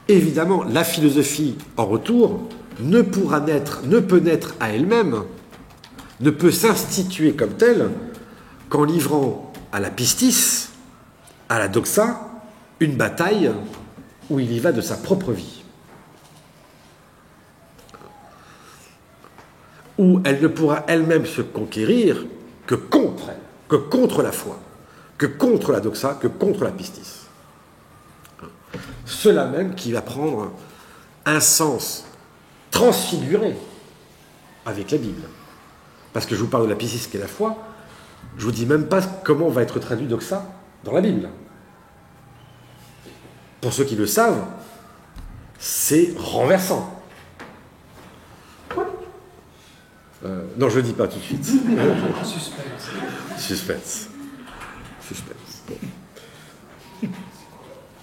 évidemment, la philosophie, en retour, ne peut naître à elle-même, ne peut s'instituer comme telle qu'en livrant à la pistis, à la doxa, une bataille où il y va de sa propre vie. Où elle ne pourra elle-même se conquérir que contre elle, que contre la foi, que contre la doxa, que contre la pistis. Cela même qui va prendre un sens transfiguré avec la Bible. Parce que je vous parle de la pistis qui est la foi, je vous dis même pas comment va être traduit doxa dans la Bible. Pour ceux qui le savent, c'est renversant. Non, je ne le dis pas tout de suite. Suspense.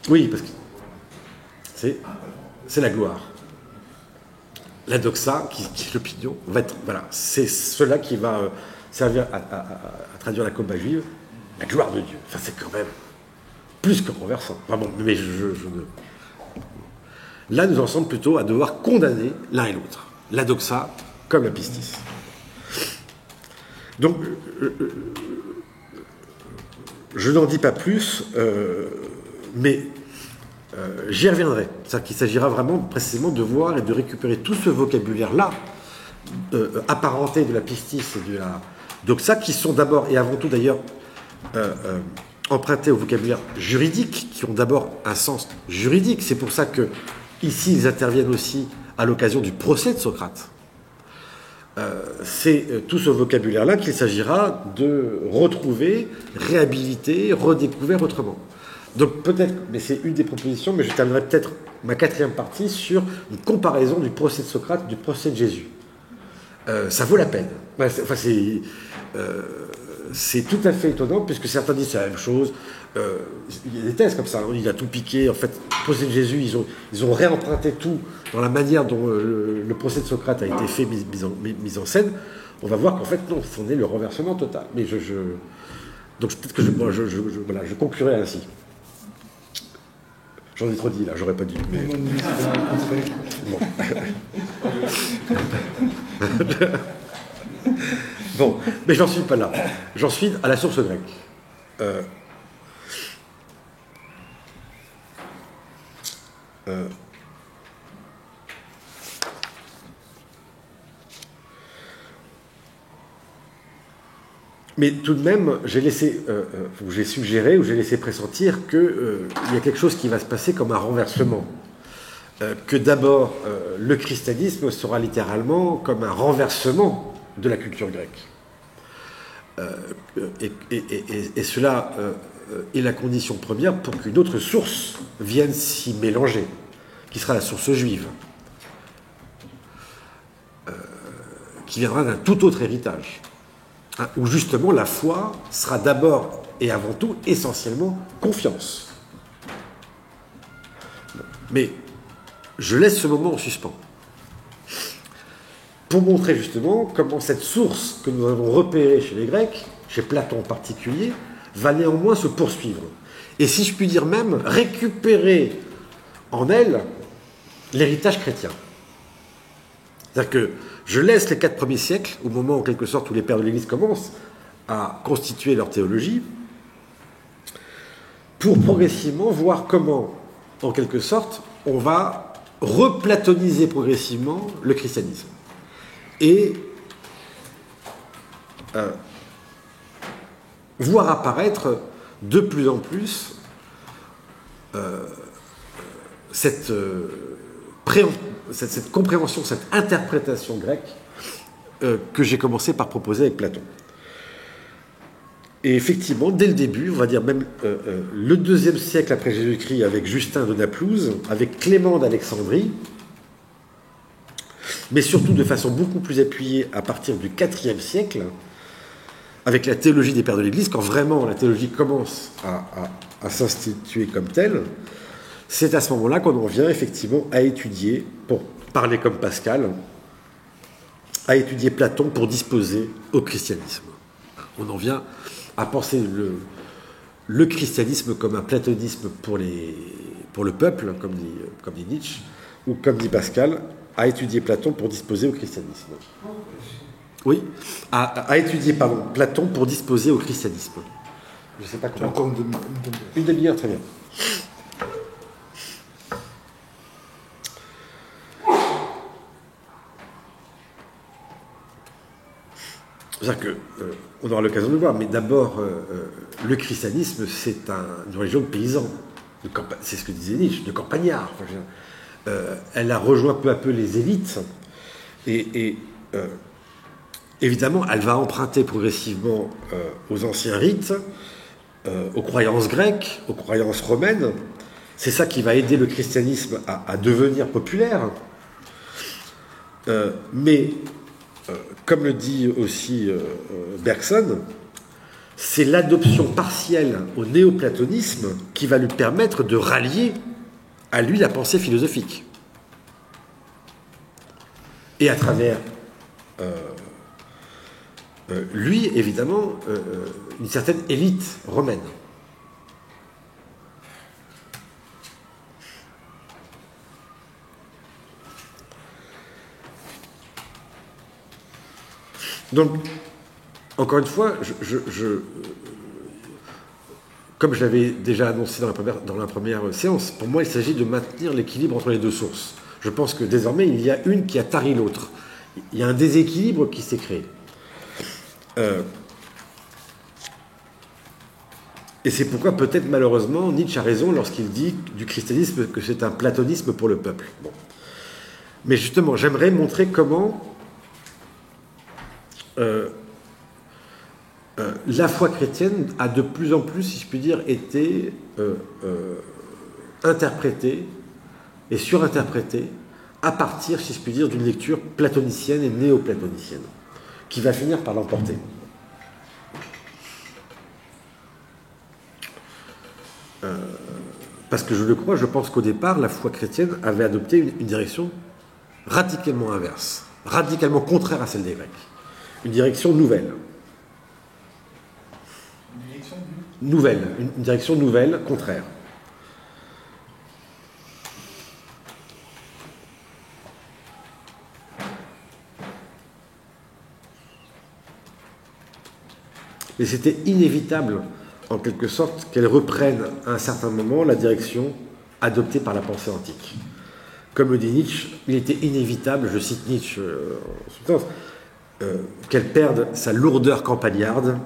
Oui, parce que c'est la gloire. La doxa, qui est l'opinion, va être, voilà, c'est cela qui va servir à traduire la combat juive, la gloire de Dieu. Enfin, c'est quand même plus que renversant. Vraiment, mais là, nous en sommes plutôt à devoir condamner l'un et l'autre. La doxa comme la pistis. Donc, je n'en dis pas plus, mais j'y reviendrai. C'est-à-dire qu'il s'agira vraiment précisément de voir et de récupérer tout ce vocabulaire-là, apparenté de la pistis et de la doxa, qui sont d'abord et avant tout d'ailleurs empruntés au vocabulaire juridique, qui ont d'abord un sens juridique. C'est pour ça que ici ils interviennent aussi à l'occasion du procès de Socrate. C'est tout ce vocabulaire-là qu'il s'agira de retrouver, réhabiliter, redécouvrir autrement. Donc peut-être, mais c'est une des propositions, mais je terminerai peut-être ma quatrième partie sur une comparaison du procès de Socrate et du procès de Jésus. Ça vaut la peine. C'est tout à fait étonnant, puisque certains disent c'est la même chose. Il y a des thèses comme ça, hein, il a tout piqué. En fait, le procès de Jésus, ils ont réemprunté tout dans la manière dont le procès de Socrate a été fait, mis en scène. On va voir qu'en fait, non, c'en est le renversement total. Mais donc peut-être que je conclurai ainsi. J'en ai trop dit là, j'aurais pas dû. Mais... Bon. Bon, mais j'en suis pas là. J'en suis à la source grecque. Mais tout de même, j'ai suggéré ou j'ai laissé pressentir qu'il y a quelque chose qui va se passer comme un renversement. Que d'abord, le christianisme sera littéralement comme un renversement de la culture grecque. Et cela est la condition première pour qu'une autre source vienne s'y mélanger, qui sera la source juive, qui viendra d'un tout autre héritage, hein, où justement la foi sera d'abord et avant tout essentiellement confiance. Mais je laisse ce moment en suspens pour montrer justement comment cette source que nous avons repérée chez les Grecs, chez Platon en particulier, va néanmoins se poursuivre. Et si je puis dire même, récupérer en elle l'héritage chrétien. C'est-à-dire que je laisse les 4 premiers siècles, au moment en quelque sorte où les pères de l'Église commencent à constituer leur théologie, pour progressivement voir comment, en quelque sorte, on va replatoniser progressivement le christianisme. Et voir apparaître de plus en plus cette compréhension, cette interprétation grecque que j'ai commencé par proposer avec Platon. Et effectivement, dès le début, on va dire même le 2e siècle après Jésus-Christ, avec Justin de Naplouse, avec Clément d'Alexandrie, mais surtout de façon beaucoup plus appuyée à partir du 4e siècle, avec la théologie des pères de l'Église, quand vraiment la théologie commence à s'instituer comme telle, c'est à ce moment-là qu'on en vient effectivement à étudier, pour parler comme Pascal, à étudier Platon pour disposer au christianisme. On en vient à penser le christianisme comme un platonisme pour le peuple, comme dit Nietzsche, ou comme dit Pascal, à étudier Platon pour disposer au christianisme. Oui, à étudier Platon pour disposer au christianisme. Je ne sais pas comment. Encore une demi-heure, très bien. C'est-à-dire qu'on aura l'occasion de le voir, mais d'abord, le christianisme, c'est une religion de paysans. C'est ce que disait Nietzsche, de campagnards. Elle a rejoint peu à peu les élites, et évidemment, elle va emprunter progressivement aux anciens rites, aux croyances grecques, aux croyances romaines. C'est ça qui va aider le christianisme à devenir populaire. Mais comme le dit aussi Bergson, c'est l'adoption partielle au néoplatonisme qui va lui permettre de rallier à lui la pensée philosophique. Et à travers lui, évidemment, une certaine élite romaine. Donc, encore une fois, comme je l'avais déjà annoncé dans la première séance, pour moi, il s'agit de maintenir l'équilibre entre les deux sources. Je pense que désormais, il y a une qui a tari l'autre. Il y a un déséquilibre qui s'est créé. Et c'est pourquoi, peut-être malheureusement, Nietzsche a raison lorsqu'il dit du christianisme que c'est un platonisme pour le peuple. Bon. Mais justement, j'aimerais montrer comment la foi chrétienne a de plus en plus, si je puis dire, été interprétée et surinterprétée à partir, si je puis dire, d'une lecture platonicienne et néo-platonicienne, qui va finir par l'emporter. Parce que je le crois, je pense qu'au départ, la foi chrétienne avait adopté une direction radicalement inverse, radicalement contraire à celle des Grecs. Une direction nouvelle. Une direction nouvelle, contraire. Et c'était inévitable, en quelque sorte, qu'elle reprenne à un certain moment la direction adoptée par la pensée antique. Comme le dit Nietzsche, il était inévitable, je cite Nietzsche en substance, qu'elle perde sa lourdeur campagnarde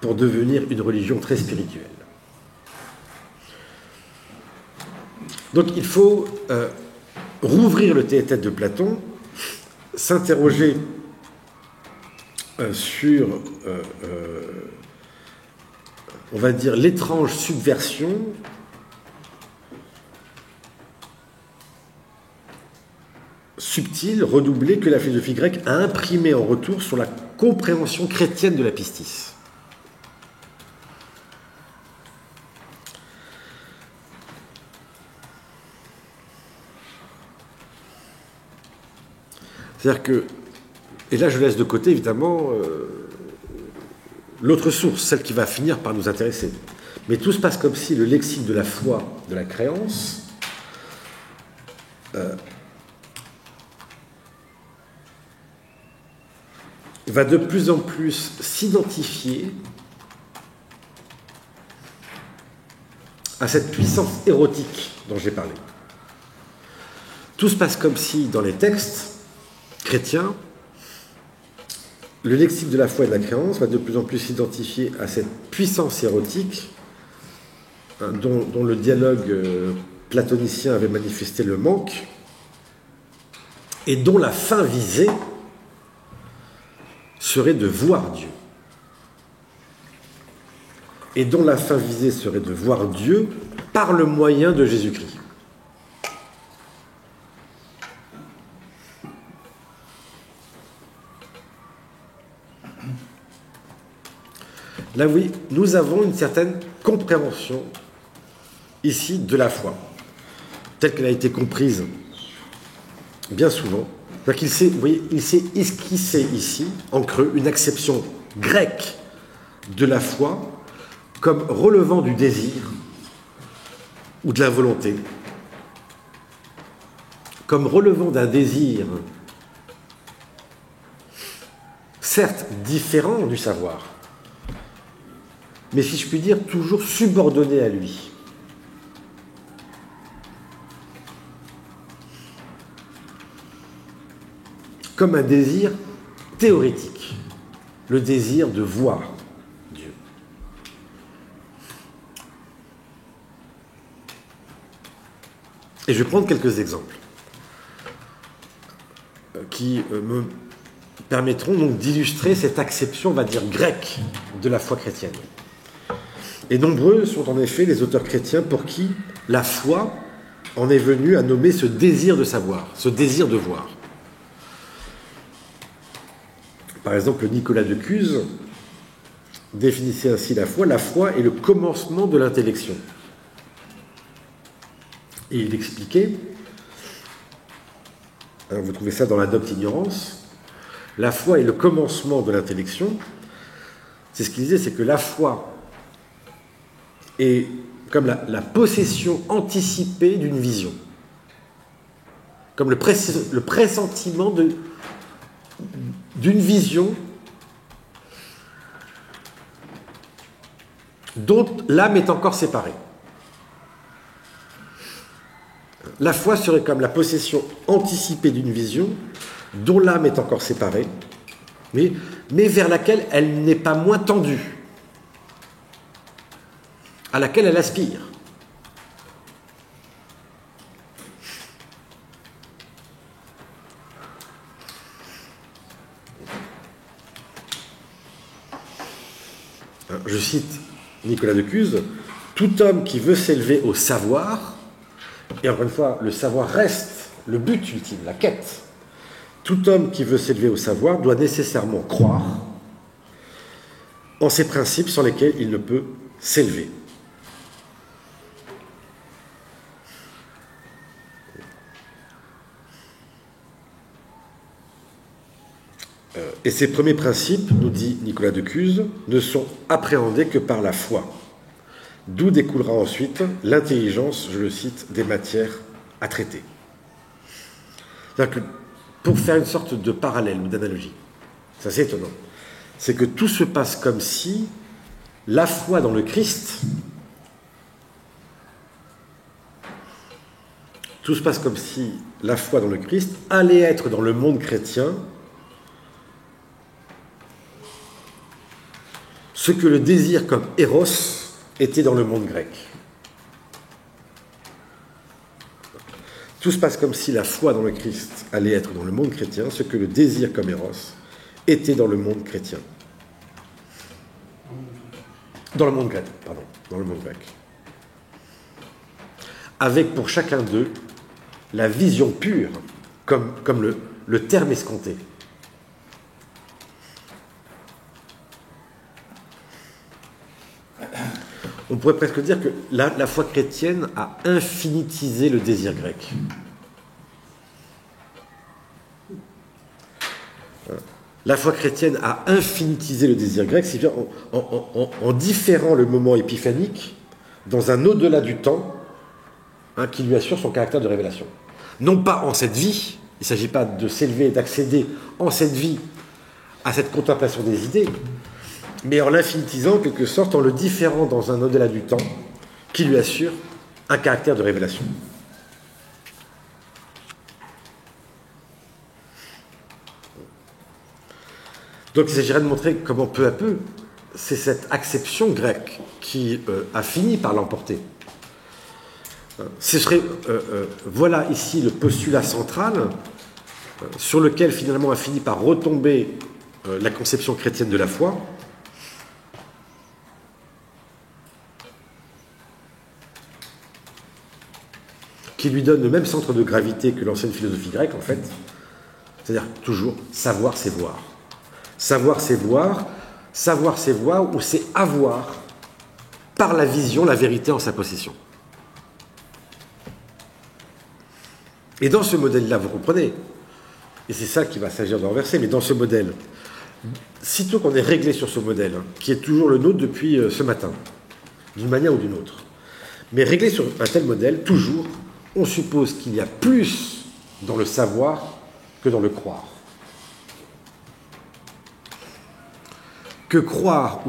pour devenir une religion très spirituelle. Donc il faut rouvrir le tête-à-tête de Platon, s'interroger sur, on va dire, l'étrange subversion subtile, redoublée, que la philosophie grecque a imprimée en retour sur la compréhension chrétienne de la pistis. C'est-à-dire que, et là je laisse de côté évidemment l'autre source, celle qui va finir par nous intéresser. Mais tout se passe comme si le lexique de la foi, de la créance, va de plus en plus s'identifier à cette puissance érotique dont j'ai parlé. Tout se passe comme si, dans les textes chrétiens, le lexique de la foi et de la créance va de plus en plus s'identifier à cette puissance érotique dont le dialogue platonicien avait manifesté le manque et dont la fin visée serait de voir Dieu. Et dont la fin visée serait de voir Dieu par le moyen de Jésus-Christ. Là, oui, nous avons une certaine compréhension ici de la foi, telle qu'elle a été comprise bien souvent. Donc il s'est esquissé ici, en creux, une acception grecque de la foi comme relevant du désir ou de la volonté, comme relevant d'un désir, certes différent du savoir, mais si je puis dire, toujours subordonné à lui. Comme un désir théorétique, le désir de voir Dieu. Et je vais prendre quelques exemples qui me permettront donc d'illustrer cette acception, on va dire, grecque de la foi chrétienne. Et nombreux sont en effet les auteurs chrétiens pour qui la foi en est venue à nommer ce désir de savoir, ce désir de voir. Par exemple, Nicolas de Cuse définissait ainsi la foi. La foi est le commencement de l'intellection. Et il expliquait, vous trouvez ça dans la Docte Ignorance, la foi est le commencement de l'intellection. C'est ce qu'il disait, c'est que la foi est comme la possession anticipée d'une vision, comme le pressentiment d'une vision dont l'âme est encore séparée. La foi serait comme la possession anticipée d'une vision dont l'âme est encore séparée, mais vers laquelle elle n'est pas moins tendue, à laquelle elle aspire. Je cite Nicolas de Cuse, « Tout homme qui veut s'élever au savoir, et encore une fois, le savoir reste le but ultime, la quête, tout homme qui veut s'élever au savoir doit nécessairement croire en ces principes sans lesquels il ne peut s'élever. » Et ces premiers principes, nous dit Nicolas de Cuse, ne sont appréhendés que par la foi, d'où découlera ensuite l'intelligence, je le cite, des matières à traiter. C'est-à-dire que pour faire une sorte de parallèle ou d'analogie, c'est assez étonnant, c'est que tout se passe comme si la foi dans le Christ, tout se passe comme si la foi dans le Christ allait être dans le monde chrétien ce que le désir comme Eros était dans le monde grec. Tout se passe comme si la foi dans le Christ allait être dans le monde chrétien, ce que le désir comme Eros était dans le monde chrétien. Dans le monde grec, pardon, dans le monde grec. Avec pour chacun d'eux la vision pure, comme le terme escompté. On pourrait presque dire que la foi chrétienne a infinitisé le désir grec. La foi chrétienne a infinitisé le désir grec, c'est-à-dire en différant le moment épiphanique dans un au-delà du temps qui lui assure son caractère de révélation. Non pas en cette vie, il ne s'agit pas de s'élever, d'accéder en cette vie à cette contemplation des idées, mais en l'infinitisant, en quelque sorte, en le différant dans un au-delà du temps qui lui assure un caractère de révélation. Donc il s'agirait de montrer comment peu à peu, c'est cette acception grecque qui a fini par l'emporter. Ce serait, voilà ici le postulat central sur lequel finalement a fini par retomber la conception chrétienne de la foi. Qui lui donne le même centre de gravité que l'ancienne philosophie grecque, en fait. C'est-à-dire toujours savoir, c'est voir. Savoir, c'est voir. Savoir, c'est voir, ou c'est avoir, par la vision, la vérité en sa possession. Et dans ce modèle-là, vous comprenez, et c'est ça qui va s'agir de renverser, mais dans ce modèle, sitôt qu'on est réglé sur ce modèle, qui est toujours le nôtre depuis ce matin, d'une manière ou d'une autre, mais réglé sur un tel modèle, toujours, on suppose qu'il y a plus dans le savoir que dans le croire. Que croire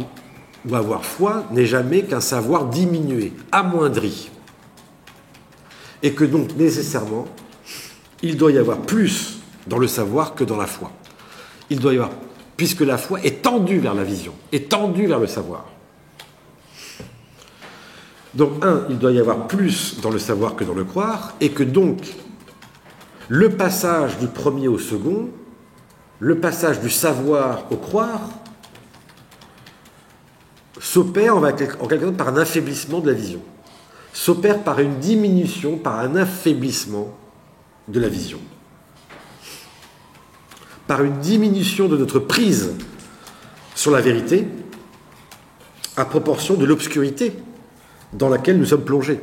ou avoir foi n'est jamais qu'un savoir diminué, amoindri. Et que donc, nécessairement, il doit y avoir plus dans le savoir que dans la foi. Il doit y avoir, puisque la foi est tendue vers la vision, est tendue vers le savoir. Donc, il doit y avoir plus dans le savoir que dans le croire, et que donc, le passage du premier au second, le passage du savoir au croire, s'opère en quelque sorte par un affaiblissement de la vision, s'opère par une diminution, par un affaiblissement de la vision, par une diminution de notre prise sur la vérité à proportion de l'obscurité dans laquelle nous sommes plongés.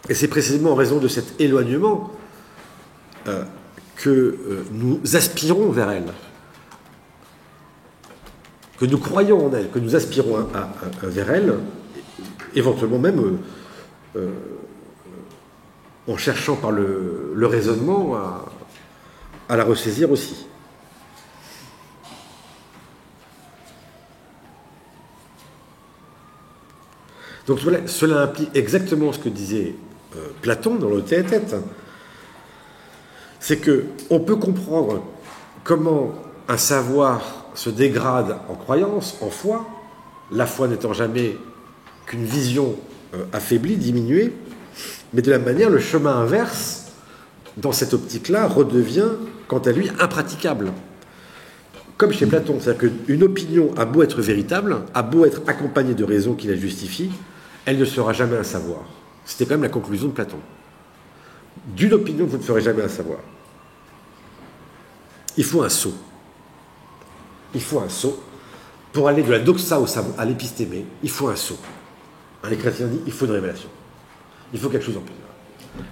Et c'est précisément en raison de cet éloignement que nous aspirons vers elle, que nous croyons en elle, que nous aspirons vers elle, éventuellement même en cherchant par le raisonnement à la ressaisir aussi. Donc cela implique exactement ce que disait Platon dans le Tête-à-Tête. C'est qu'on peut comprendre comment un savoir se dégrade en croyance, en foi, la foi n'étant jamais qu'une vision affaiblie, diminuée, mais de la manière, le chemin inverse, dans cette optique-là, redevient, quant à lui, impraticable. Comme chez Platon, c'est-à-dire qu'une opinion a beau être véritable, a beau être accompagnée de raisons qui la justifient, elle ne sera jamais un savoir. C'était quand même la conclusion de Platon. D'une opinion, vous ne ferez jamais un savoir. Il faut un saut. Il faut un saut. Pour aller de la doxa à l'épistémé, il faut un saut. Les chrétiens disent il faut une révélation. Il faut quelque chose en plus.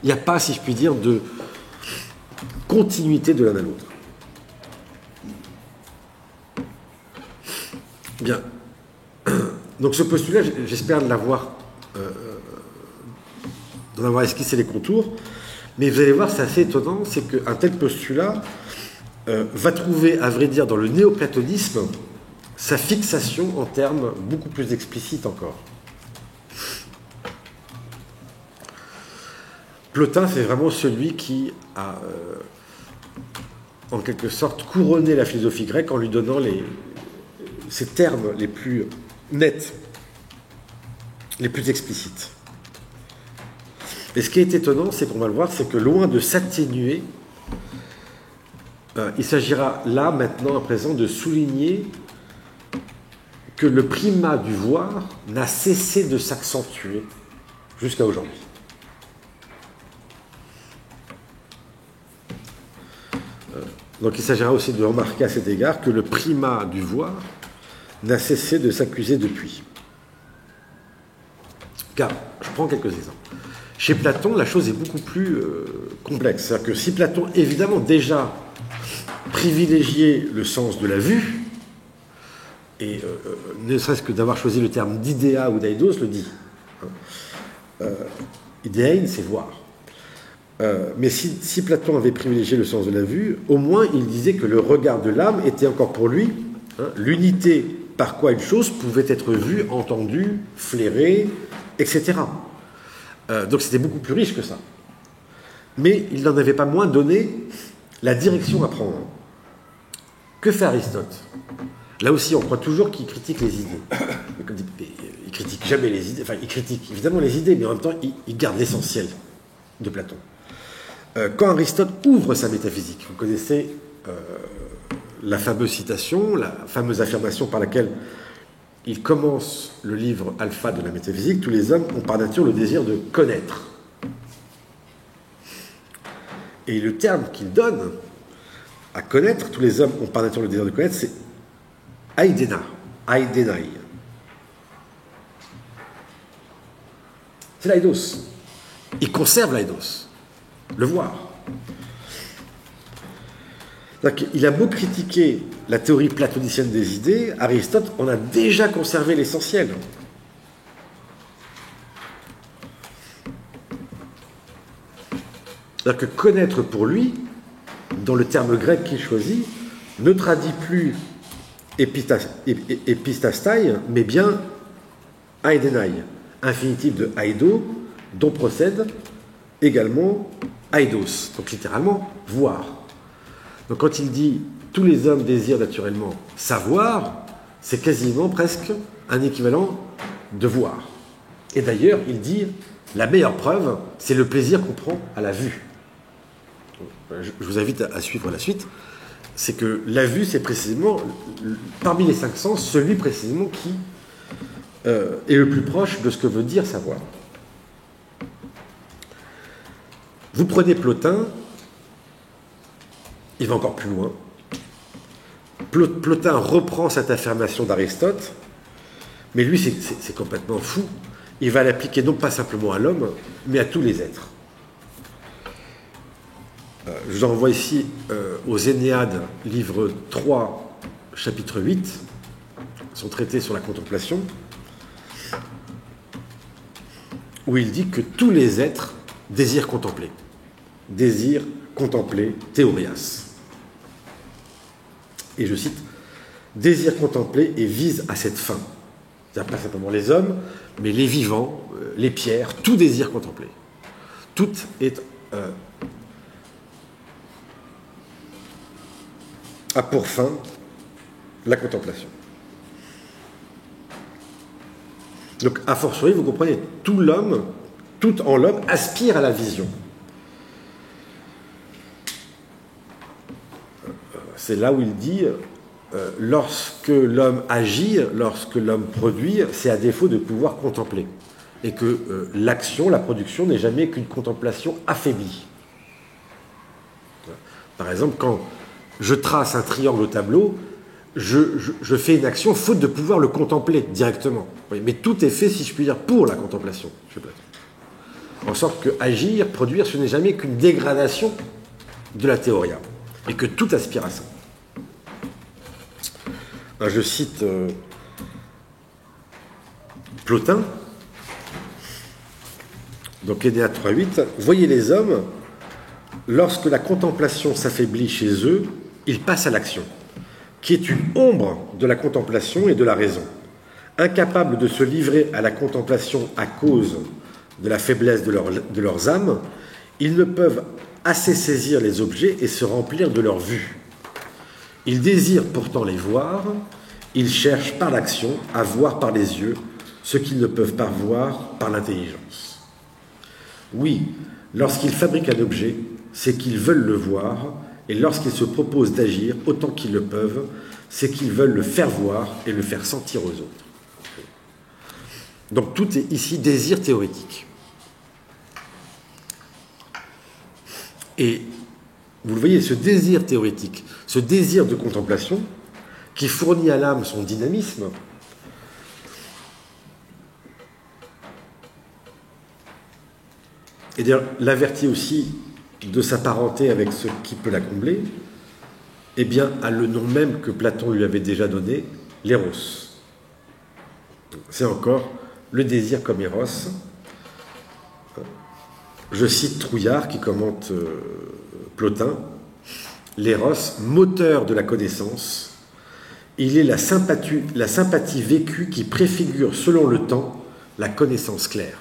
Il n'y a pas, si je puis dire, de continuité de l'un à l'autre. Bien. Donc ce postulat, j'espère d'en avoir esquissé les contours, mais vous allez voir, c'est assez étonnant, c'est qu'un tel postulat va trouver, à vrai dire, dans le néoplatonisme, sa fixation en termes beaucoup plus explicites encore. Plotin, c'est vraiment celui qui a, en quelque sorte, couronné la philosophie grecque en lui donnant ces termes les plus nets, les plus explicites. Et ce qui est étonnant, c'est qu'on va le voir, c'est que loin de s'atténuer, il s'agira là, maintenant, à présent, de souligner que le primat du voir n'a cessé de s'accentuer jusqu'à aujourd'hui. Donc il s'agira aussi de remarquer à cet égard que le primat du voir n'a cessé de s'accuser depuis. Car, je prends quelques exemples. Chez Platon, la chose est beaucoup plus complexe. C'est-à-dire que si Platon, évidemment, déjà privilégiait le sens de la vue, et ne serait-ce que d'avoir choisi le terme d'idéa ou d'aidos le dit. Idéein, c'est voir. Mais si Platon avait privilégié le sens de la vue, au moins il disait que le regard de l'âme était encore pour lui l'unité par quoi une chose pouvait être vue, entendue, flairée, etc. Donc c'était beaucoup plus riche que ça. Mais il n'en avait pas moins donné la direction à prendre. Que fait Aristote ? Là aussi, on croit toujours qu'il critique les idées. Il critique jamais les idées. Enfin, il critique évidemment les idées, mais en même temps, il garde l'essentiel de Platon. Quand Aristote ouvre sa métaphysique, vous connaissez la fameuse citation, la fameuse affirmation par laquelle il commence le livre alpha de la métaphysique, tous les hommes ont par nature le désir de connaître. Et le terme qu'il donne à connaître, tous les hommes ont par nature le désir de connaître, c'est aidena, aidenai. C'est l'aidos. Il conserve l'aidos. Le voir. Donc, il a beau critiquer la théorie platonicienne des idées, Aristote en a déjà conservé l'essentiel. C'est-à-dire que connaître pour lui, dans le terme grec qu'il choisit, ne traduit plus epistastai, mais bien aidenai, infinitif de aido, dont procède également aidos, donc littéralement voir. Donc quand il dit tous les hommes désirent naturellement savoir, c'est quasiment presque un équivalent de voir. Et d'ailleurs, il dit la meilleure preuve, c'est le plaisir qu'on prend à la vue. Je vous invite à suivre la suite. C'est que la vue, c'est précisément, parmi les 5 sens, celui précisément qui est le plus proche de ce que veut dire savoir. Vous prenez Plotin, il va encore plus loin. Plotin reprend cette affirmation d'Aristote, mais lui, c'est complètement fou. Il va l'appliquer non pas simplement à l'homme, mais à tous les êtres. Je vous envoie ici aux Énéades, livre 3, chapitre 8, son traité sur la contemplation, où il dit que tous les êtres désirent contempler, théorias. et je cite, « désire contempler et vise à cette fin ». C'est-à-dire pas simplement les hommes, mais les vivants, les pierres, tout désire contempler. Tout est a pour fin la contemplation. Donc, a fortiori, vous comprenez, tout en l'homme aspire à la vision. C'est là où il dit, lorsque l'homme agit, lorsque l'homme produit, c'est à défaut de pouvoir contempler. Et que l'action, la production, n'est jamais qu'une contemplation affaiblie. Par exemple, quand je trace un triangle au tableau, je fais une action faute de pouvoir le contempler directement. Oui, mais tout est fait, si je puis dire, pour la contemplation, chez Platon. En sorte que agir, produire, ce n'est jamais qu'une dégradation de la théoria. Et que tout aspire à ça. Je cite Plotin, donc Énéade 3.8, « Voyez les hommes, lorsque la contemplation s'affaiblit chez eux, ils passent à l'action, qui est une ombre de la contemplation et de la raison. Incapables de se livrer à la contemplation à cause de la faiblesse de leurs âmes, ils ne peuvent assez saisir les objets et se remplir de leur vue. Ils désirent pourtant les voir, ils cherchent par l'action à voir par les yeux ce qu'ils ne peuvent pas voir par l'intelligence. Oui, lorsqu'ils fabriquent un objet, c'est qu'ils veulent le voir, et lorsqu'ils se proposent d'agir autant qu'ils le peuvent, c'est qu'ils veulent le faire voir et le faire sentir aux autres. » Donc tout est ici désir théorétique. Et vous le voyez, ce désir théorétique, ce désir de contemplation, qui fournit à l'âme son dynamisme, et d'ailleurs l'avertit aussi de sa parenté avec ce qui peut la combler, eh bien, a le nom même que Platon lui avait déjà donné, l'éros. C'est encore le désir comme éros. Je cite Trouillard qui commente Plotin, « L'éros, moteur de la connaissance, il est la sympathie vécue qui préfigure selon le temps la connaissance claire. »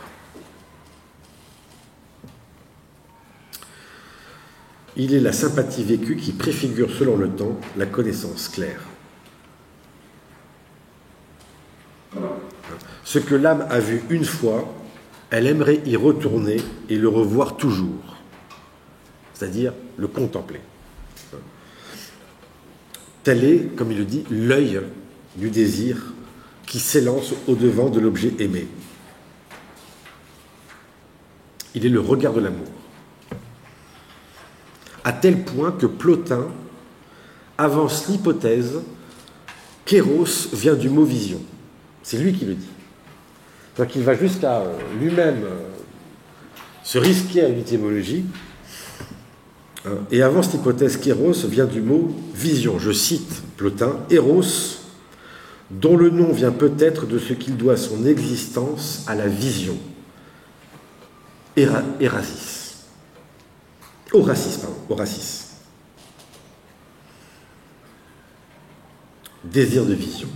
Il est la sympathie vécue qui préfigure selon le temps la connaissance claire. Ce que l'âme a vu une fois, elle aimerait y retourner et le revoir toujours, c'est-à-dire le contempler. Tel est, comme il le dit, l'œil du désir qui s'élance au-devant de l'objet aimé. Il est le regard de l'amour. À tel point que Plotin avance l'hypothèse qu'Éros vient du mot vision. C'est lui qui le dit. Donc il va jusqu'à lui-même se risquer à une étymologie et avance l'hypothèse qu'Éros vient du mot vision. Je cite Plotin, « Éros, dont le nom vient peut-être de ce qu'il doit son existence à la vision. Horacis. Désir de vision. »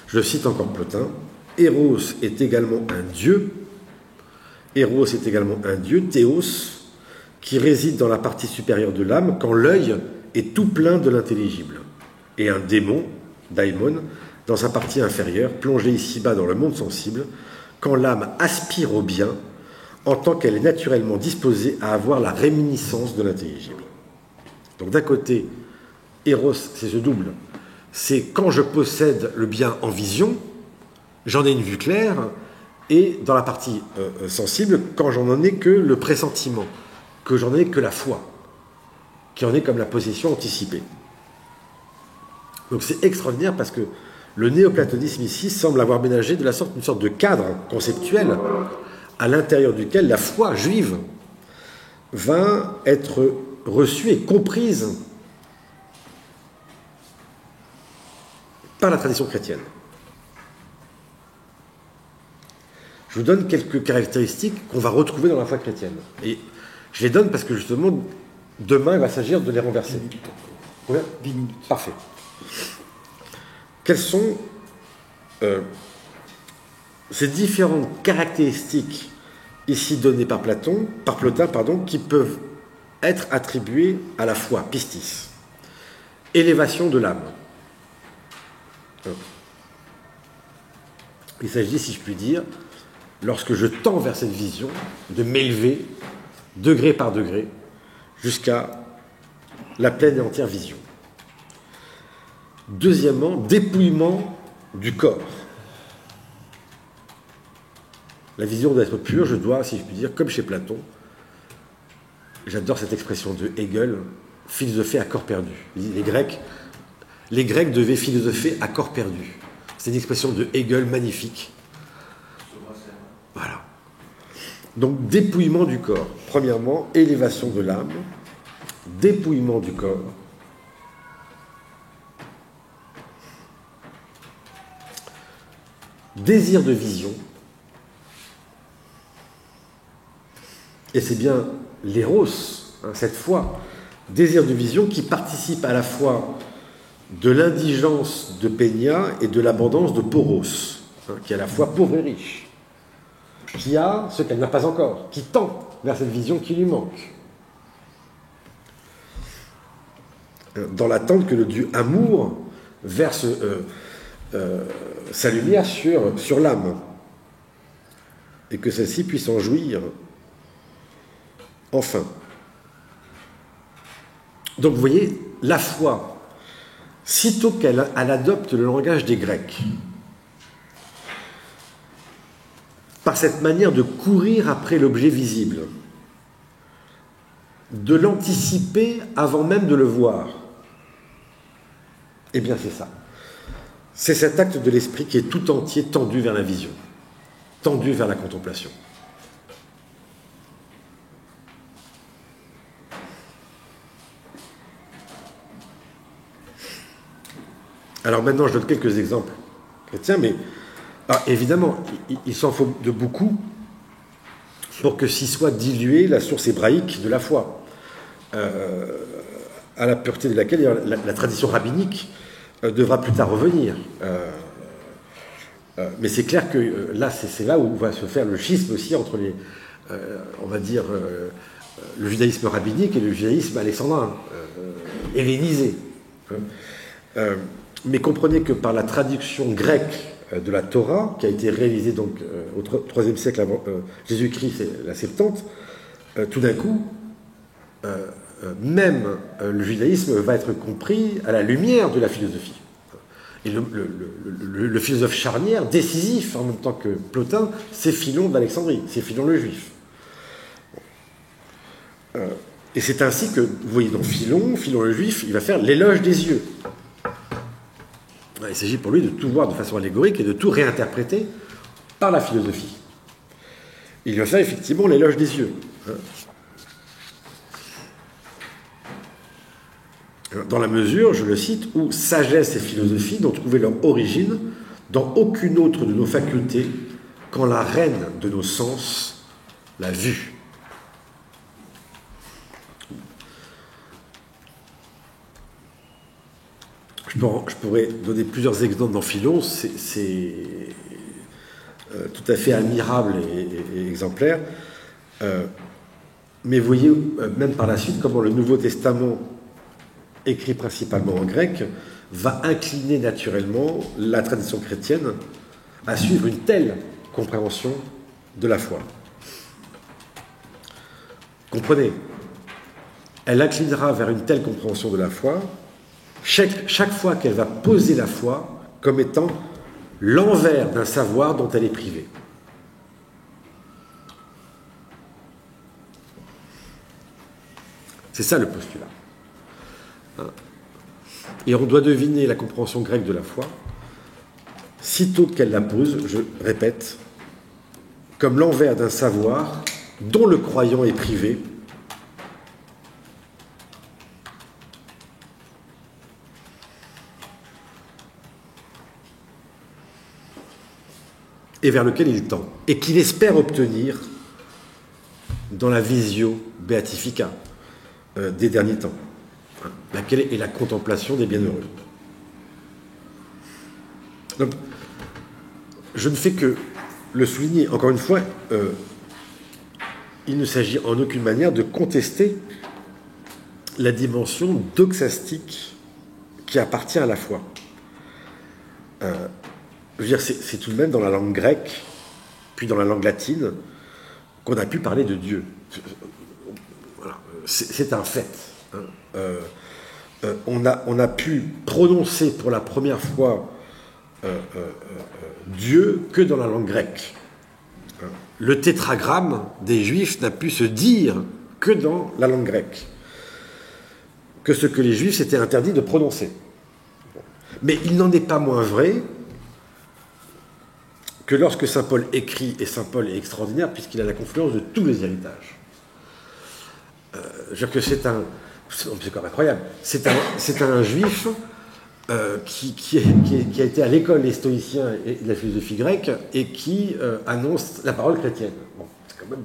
Je cite encore Plotin, « Éros est également un dieu, théos, qui réside dans la partie supérieure de l'âme quand l'œil est tout plein de l'intelligible, et un démon, daimon, dans sa partie inférieure, plongé ici-bas dans le monde sensible, quand l'âme aspire au bien, en tant qu'elle est naturellement disposée à avoir la réminiscence de l'intelligible. » Donc d'un côté, Éros, c'est ce double. C'est quand je possède le bien en vision, j'en ai une vue claire, et dans la partie sensible, quand j'en ai que le pressentiment, que j'en ai que la foi, qui en est comme la possession anticipée. Donc c'est extraordinaire parce que le néoplatonisme ici semble avoir ménagé de la sorte une sorte de cadre conceptuel à l'intérieur duquel la foi juive va être reçue et comprise par la tradition chrétienne. Je vous donne quelques caractéristiques qu'on va retrouver dans la foi chrétienne. Et je les donne parce que justement, demain, il va s'agir de les renverser. Combien 10 minutes. Parfait. Quelles sont ces différentes caractéristiques ici données par Plotin, qui peuvent être attribuées à la foi, pistis. Élévation de l'âme. Il s'agit, si je puis dire, lorsque je tends vers cette vision, de m'élever degré par degré jusqu'à la pleine et entière vision. Deuxièmement, dépouillement du corps. La vision doit être pure, je dois, si je puis dire, comme chez Platon, j'adore cette expression de Hegel, philosopher à corps perdu. Les Grecs devaient philosopher à corps perdu. C'est une expression de Hegel magnifique. Voilà. Donc, dépouillement du corps. Premièrement, élévation de l'âme, dépouillement du corps. Désir de vision. Et c'est bien l'éros, cette foi, désir de vision qui participe à la fois de l'indigence de Peña et de l'abondance de Poros, qui est à la fois pauvre et riche, qui a ce qu'elle n'a pas encore, qui tend vers cette vision qui lui manque. Dans l'attente que le dieu amour verse sa lumière sur l'âme, et que celle-ci puisse en jouir. Enfin. Donc vous voyez, la foi, sitôt qu'elle adopte le langage des Grecs, par cette manière de courir après l'objet visible, de l'anticiper avant même de le voir, eh bien c'est ça. C'est cet acte de l'esprit qui est tout entier tendu vers la vision, tendu vers la contemplation. Alors maintenant, je donne quelques exemples chrétiens, mais évidemment, il s'en faut de beaucoup pour que s'y soit diluée la source hébraïque de la foi, à la pureté de laquelle la tradition rabbinique devra plus tard revenir. Mais c'est clair que là, c'est là où va se faire le schisme aussi entre les, on va dire, le judaïsme rabbinique et le judaïsme alexandrin, hellénisé. Mais comprenez que par la traduction grecque de la Torah, qui a été réalisée donc au IIIe siècle avant Jésus-Christ, c'est la Septante, tout d'un coup, même le judaïsme va être compris à la lumière de la philosophie. Et le philosophe charnière, décisif en même temps que Plotin, c'est Philon d'Alexandrie, c'est Philon le Juif. Et c'est ainsi que, vous voyez, donc Philon le Juif, il va faire l'éloge des yeux. Il s'agit pour lui de tout voir de façon allégorique et de tout réinterpréter par la philosophie. Il va faire effectivement l'éloge des yeux. Dans la mesure, je le cite, où sagesse et philosophie n'ont trouvé leur origine dans aucune autre de nos facultés qu'en la reine de nos sens, la vue. Je pourrais donner plusieurs exemples dans Philon, c'est tout à fait admirable et exemplaire. Mais vous voyez, même par la suite, comment le Nouveau Testament, écrit principalement en grec, va incliner naturellement la tradition chrétienne à suivre une telle compréhension de la foi. Comprenez, elle inclinera vers une telle compréhension de la foi chaque fois qu'elle va poser la foi comme étant l'envers d'un savoir dont elle est privée. C'est ça le postulat. Et on doit deviner la compréhension grecque de la foi, sitôt qu'elle la pose, je répète, comme l'envers d'un savoir dont le croyant est privé, et vers lequel il tend, et qu'il espère obtenir dans la visio beatifica des derniers temps. laquelle est la contemplation des bienheureux. Donc, je ne fais que le souligner. Encore une fois, il ne s'agit en aucune manière de contester la dimension doxastique qui appartient à la foi. Je veux dire, c'est tout de même dans la langue grecque, puis dans la langue latine, qu'on a pu parler de Dieu. Voilà. C'est un fait. On a pu prononcer pour la première fois Dieu que dans la langue grecque. Le tétragramme des Juifs n'a pu se dire que dans la langue grecque, que ce que les Juifs s'étaient interdit de prononcer. Mais il n'en est pas moins vrai que lorsque saint Paul écrit, et saint Paul est extraordinaire puisqu'il a la confluence de tous les héritages. Je veux dire que c'est quand même incroyable. C'est un juif qui a été à l'école des stoïciens et de la philosophie grecque et qui annonce la parole chrétienne. Bon, c'est quand même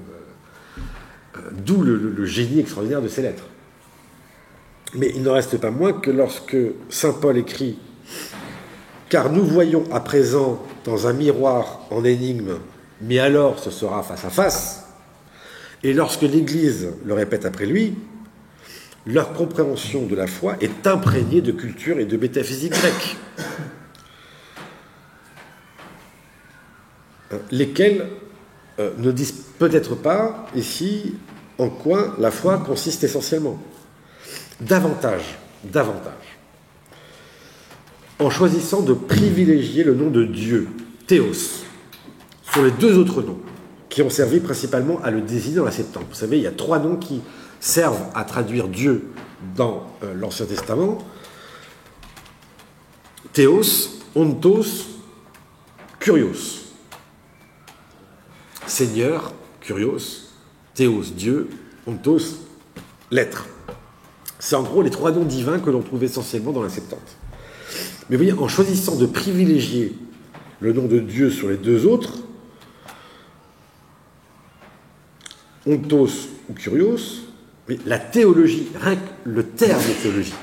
d'où le génie extraordinaire de ces lettres. Mais il n'en reste pas moins que lorsque saint Paul écrit « Car nous voyons à présent dans un miroir en énigme, mais alors ce sera face à face », et lorsque l'Église le répète après lui, leur compréhension de la foi est imprégnée de culture et de métaphysique grecque, lesquels ne disent peut-être pas ici en quoi la foi consiste essentiellement. Davantage, en choisissant de privilégier le nom de Dieu, Théos, sur les deux autres noms, qui ont servi principalement à le désigner dans la Septante. Vous savez, il y a 3 noms qui servent à traduire Dieu dans l'Ancien Testament. Théos, Ontos, Kurios. Seigneur, Kurios, Théos, Dieu, Ontos, l'être. C'est en gros les 3 noms divins que l'on trouve essentiellement dans la Septante. Mais vous voyez, en choisissant de privilégier le nom de Dieu sur les 2 autres, Ontos ou Kurios, mais la théologie, rien que le terme de théologie,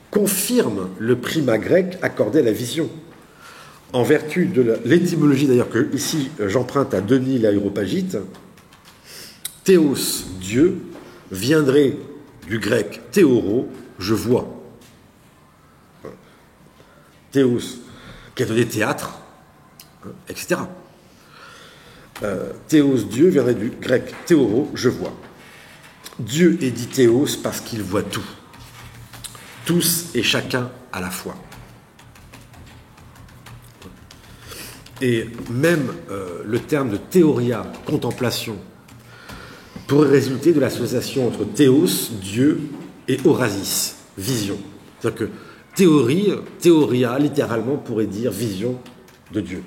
confirme le primat grec accordé à la vision. En vertu de l'étymologie, d'ailleurs, que ici j'emprunte à Denis l'Aréopagite, Théos, Dieu, viendrait du grec théoro, je vois. Théos, qui a donné théâtre, etc. Théos, Dieu, viendrait du grec théoro, je vois. Dieu est dit Théos parce qu'il voit tout. Tous et chacun à la fois. Et même le terme de théoria, contemplation, pourrait résulter de l'association entre théos, Dieu, et orasis, vision. C'est-à-dire que théorie, théoria, littéralement, pourrait dire vision de Dieu.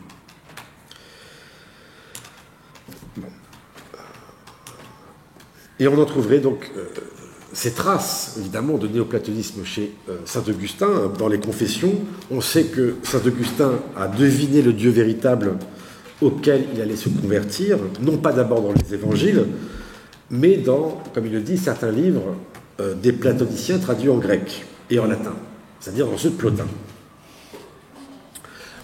Bon. Et on en trouverait donc ces traces, évidemment, de néoplatonisme chez saint Augustin. Dans les Confessions, on sait que saint Augustin a deviné le Dieu véritable auquel il allait se convertir, non pas d'abord dans les évangiles, mais dans, comme il le dit, certains livres des platoniciens traduits en grec et en latin, c'est-à-dire dans ceux de Plotin.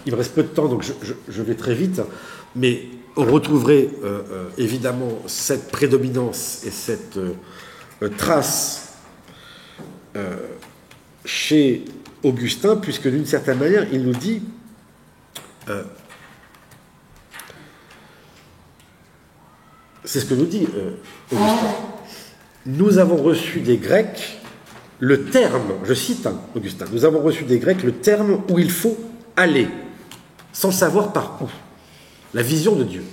Il me reste peu de temps, donc je vais très vite, mais on retrouverait évidemment cette prédominance et cette trace chez Augustin, puisque d'une certaine manière, il nous dit c'est ce que nous dit Augustin. Nous avons reçu des Grecs le terme, je cite Augustin, nous avons reçu des Grecs le terme où il faut aller, sans savoir par où. La vision de Dieu.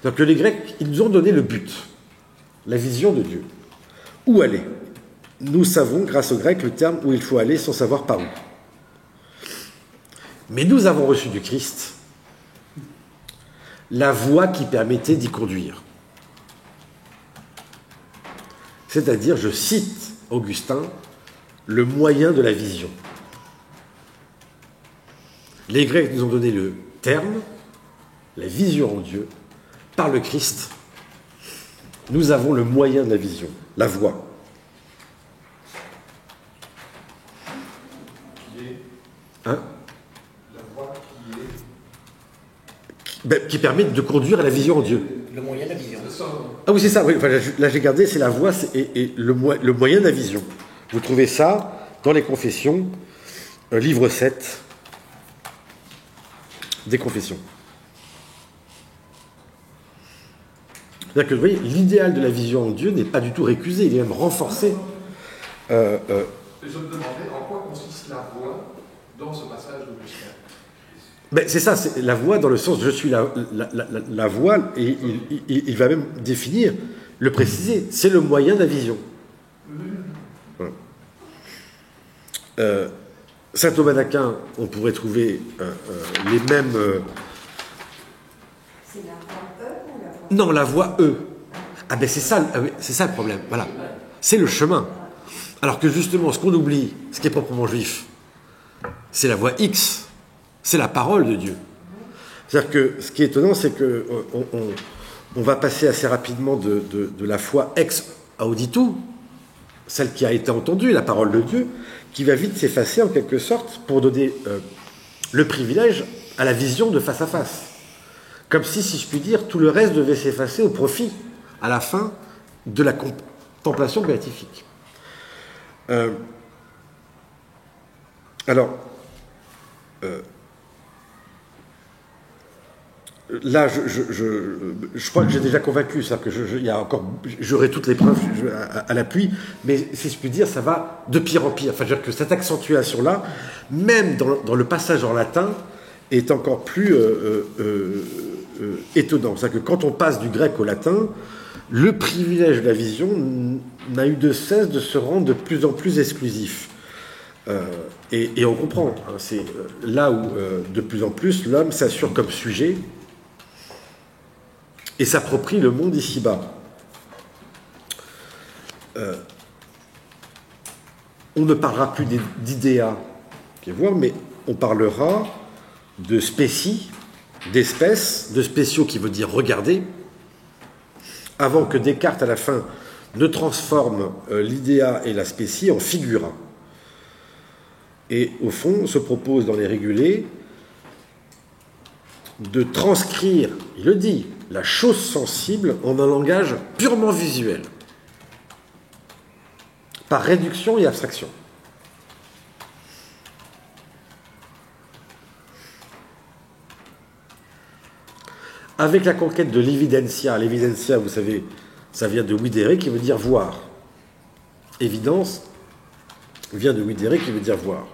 Donc les Grecs, ils nous ont donné le but, la vision de Dieu. Où aller? Nous savons, grâce aux Grecs, le terme où il faut aller sans savoir par où. Mais nous avons reçu du Christ la voie qui permettait d'y conduire. C'est-à-dire, je cite Augustin, le moyen de la vision. Les Grecs nous ont donné le terme, la vision en Dieu, par le Christ. Nous avons le moyen de la vision, la voie. Hein? La voie Qui permet de conduire à la vision en Dieu. Le moyen de la vision. Ah oui, c'est ça. Oui. Enfin, là, j'ai gardé, c'est la voie et le moyen de la vision. Vous trouvez ça dans les Confessions, livre 7 des Confessions. C'est-à-dire que, vous voyez, l'idéal de la vision en Dieu n'est pas du tout récusé, il est même renforcé. Je me demandais en quoi consiste la voie dans ce passage de Augustin. Ben, c'est ça, c'est la voie dans le sens je suis la voie, et il va même définir, le préciser, c'est le moyen de la vision. Voilà. Saint Thomas d'Aquin, on pourrait trouver les mêmes. C'est la voie E ou la voie Non, la voie E. Ah ben c'est ça le problème. Voilà, c'est le chemin. Alors que justement, ce qu'on oublie, ce qui est proprement juif, c'est la voie X. C'est la parole de Dieu. C'est-à-dire que ce qui est étonnant, c'est que on va passer assez rapidement de la foi ex auditu, celle qui a été entendue, la parole de Dieu, qui va vite s'effacer en quelque sorte pour donner le privilège à la vision de face à face. Comme si je puis dire, tout le reste devait s'effacer au profit, à la fin, de la contemplation béatifique. Là, je crois que j'ai déjà convaincu, c'est-à-dire que il y a encore, j'aurai toutes les preuves à l'appui, mais si je puis dire, ça va de pire en pire. Enfin, je veux dire que cette accentuation-là, même dans le passage en latin, est encore plus étonnant. C'est-à-dire que quand on passe du grec au latin, le privilège de la vision n'a eu de cesse de se rendre de plus en plus exclusif. Et on comprend, hein, c'est là où de plus en plus l'homme s'assure comme sujet et s'approprie le monde ici-bas. On ne parlera plus d'idéas, mais on parlera de spécies, d'espèces, de spéciaux qui veut dire regarder, avant que Descartes à la fin ne transforme l'idéa et la spécie en figura. Et au fond, se propose dans les régulés de transcrire, il le dit, la chose sensible en un langage purement visuel, par réduction et abstraction. Avec la conquête de l'évidencia, l'évidencia, vous savez, ça vient de videre qui veut dire voir. Évidence vient de videre qui veut dire voir.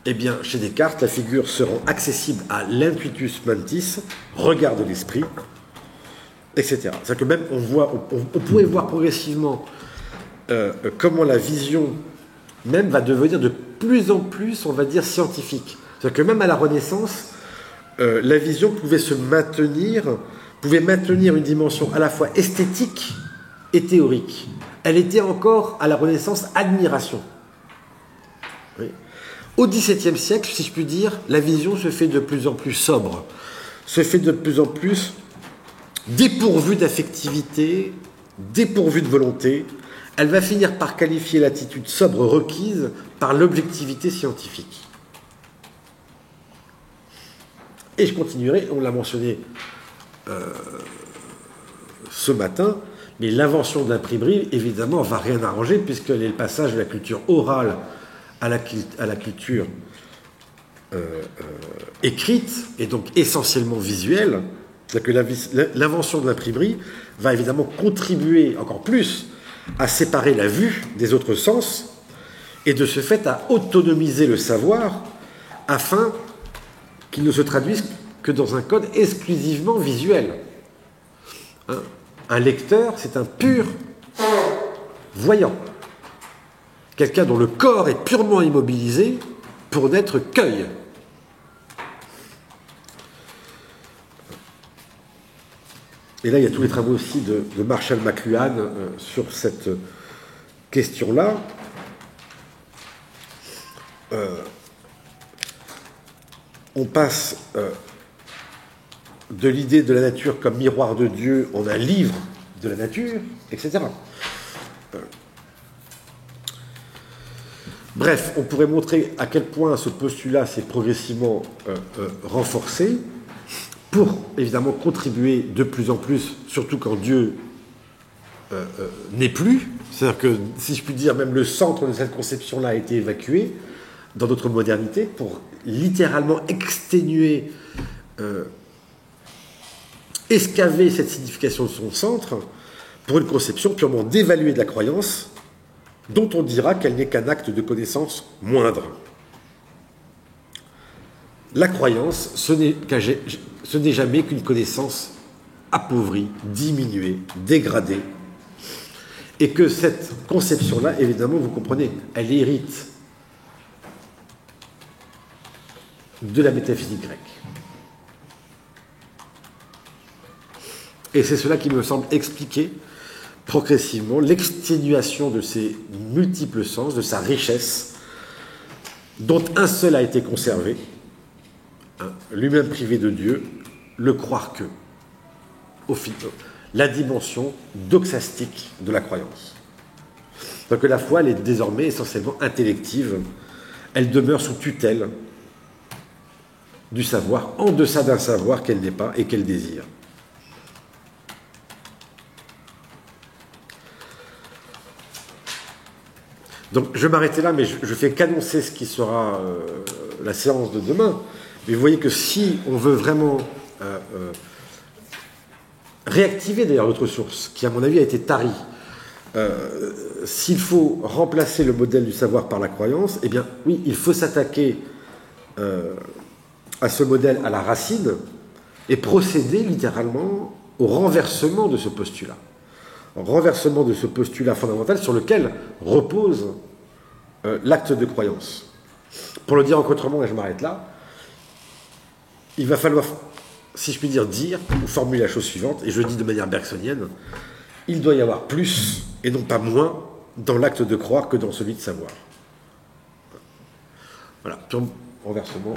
Eh bien, chez Descartes, la figure se rend accessible à l'intuitus mentis, regard de l'esprit, etc. C'est-à-dire que même on pourrait voir progressivement comment la vision même va devenir de plus en plus, on va dire, scientifique. C'est-à-dire que même à la Renaissance, la vision pouvait maintenir une dimension à la fois esthétique et théorique. Elle était encore, à la Renaissance, admiration. Oui. Au XVIIe siècle, si je puis dire, la vision se fait de plus en plus sobre, se fait de plus en plus dépourvue d'affectivité, dépourvue de volonté. Elle va finir par qualifier l'attitude sobre requise par l'objectivité scientifique. Et je continuerai, on l'a mentionné ce matin, mais l'invention de l'imprimerie, évidemment, ne va rien arranger, puisqu'elle est le passage de la culture orale à la culture écrite, et donc essentiellement visuelle. C'est-à-dire que l'invention de l'imprimerie va évidemment contribuer encore plus à séparer la vue des autres sens, et de ce fait à autonomiser le savoir, afin qu'il ne se traduise que dans un code exclusivement visuel. Un lecteur, c'est un pur voyant. Quelqu'un dont le corps est purement immobilisé pour n'être qu'œil. Et là, il y a tous les travaux aussi de Marshall McLuhan sur cette question-là. On passe de l'idée de la nature comme miroir de Dieu en un livre de la nature, etc. Bref, on pourrait montrer à quel point ce postulat s'est progressivement renforcé pour, évidemment, contribuer de plus en plus, surtout quand Dieu n'est plus. C'est-à-dire que, si je puis dire, même le centre de cette conception-là a été évacué dans notre modernité pour littéralement exténuer, escaver cette signification de son centre pour une conception purement dévaluée de la croyance, dont on dira qu'elle n'est qu'un acte de connaissance moindre. La croyance, ce n'est jamais qu'une connaissance appauvrie, diminuée, dégradée, et que cette conception-là, évidemment, vous comprenez, elle hérite de la métaphysique grecque. Et c'est cela qui me semble expliquer progressivement l'exténuation de ses multiples sens, de sa richesse, dont un seul a été conservé, lui-même privé de Dieu, le croire que, la dimension doxastique de la croyance. Donc la foi, elle est désormais essentiellement intellective, elle demeure sous tutelle du savoir, en deçà d'un savoir qu'elle n'est pas et qu'elle désire. Donc je vais m'arrêter là, mais je fais qu'annoncer ce qui sera la séance de demain. Mais vous voyez que si on veut vraiment réactiver d'ailleurs notre source, qui à mon avis a été tarie, s'il faut remplacer le modèle du savoir par la croyance, eh bien oui, il faut s'attaquer à ce modèle à la racine et procéder littéralement au renversement de ce postulat. Renversement de ce postulat fondamental sur lequel repose l'acte de croyance. Pour le dire autrement, et je m'arrête là, il va falloir, si je puis dire ou formuler la chose suivante, et je le dis de manière bergsonienne, il doit y avoir plus et non pas moins dans l'acte de croire que dans celui de savoir. Voilà, renversement,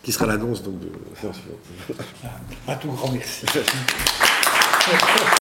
qui sera l'annonce donc de la séance suivante. Un tout grand merci.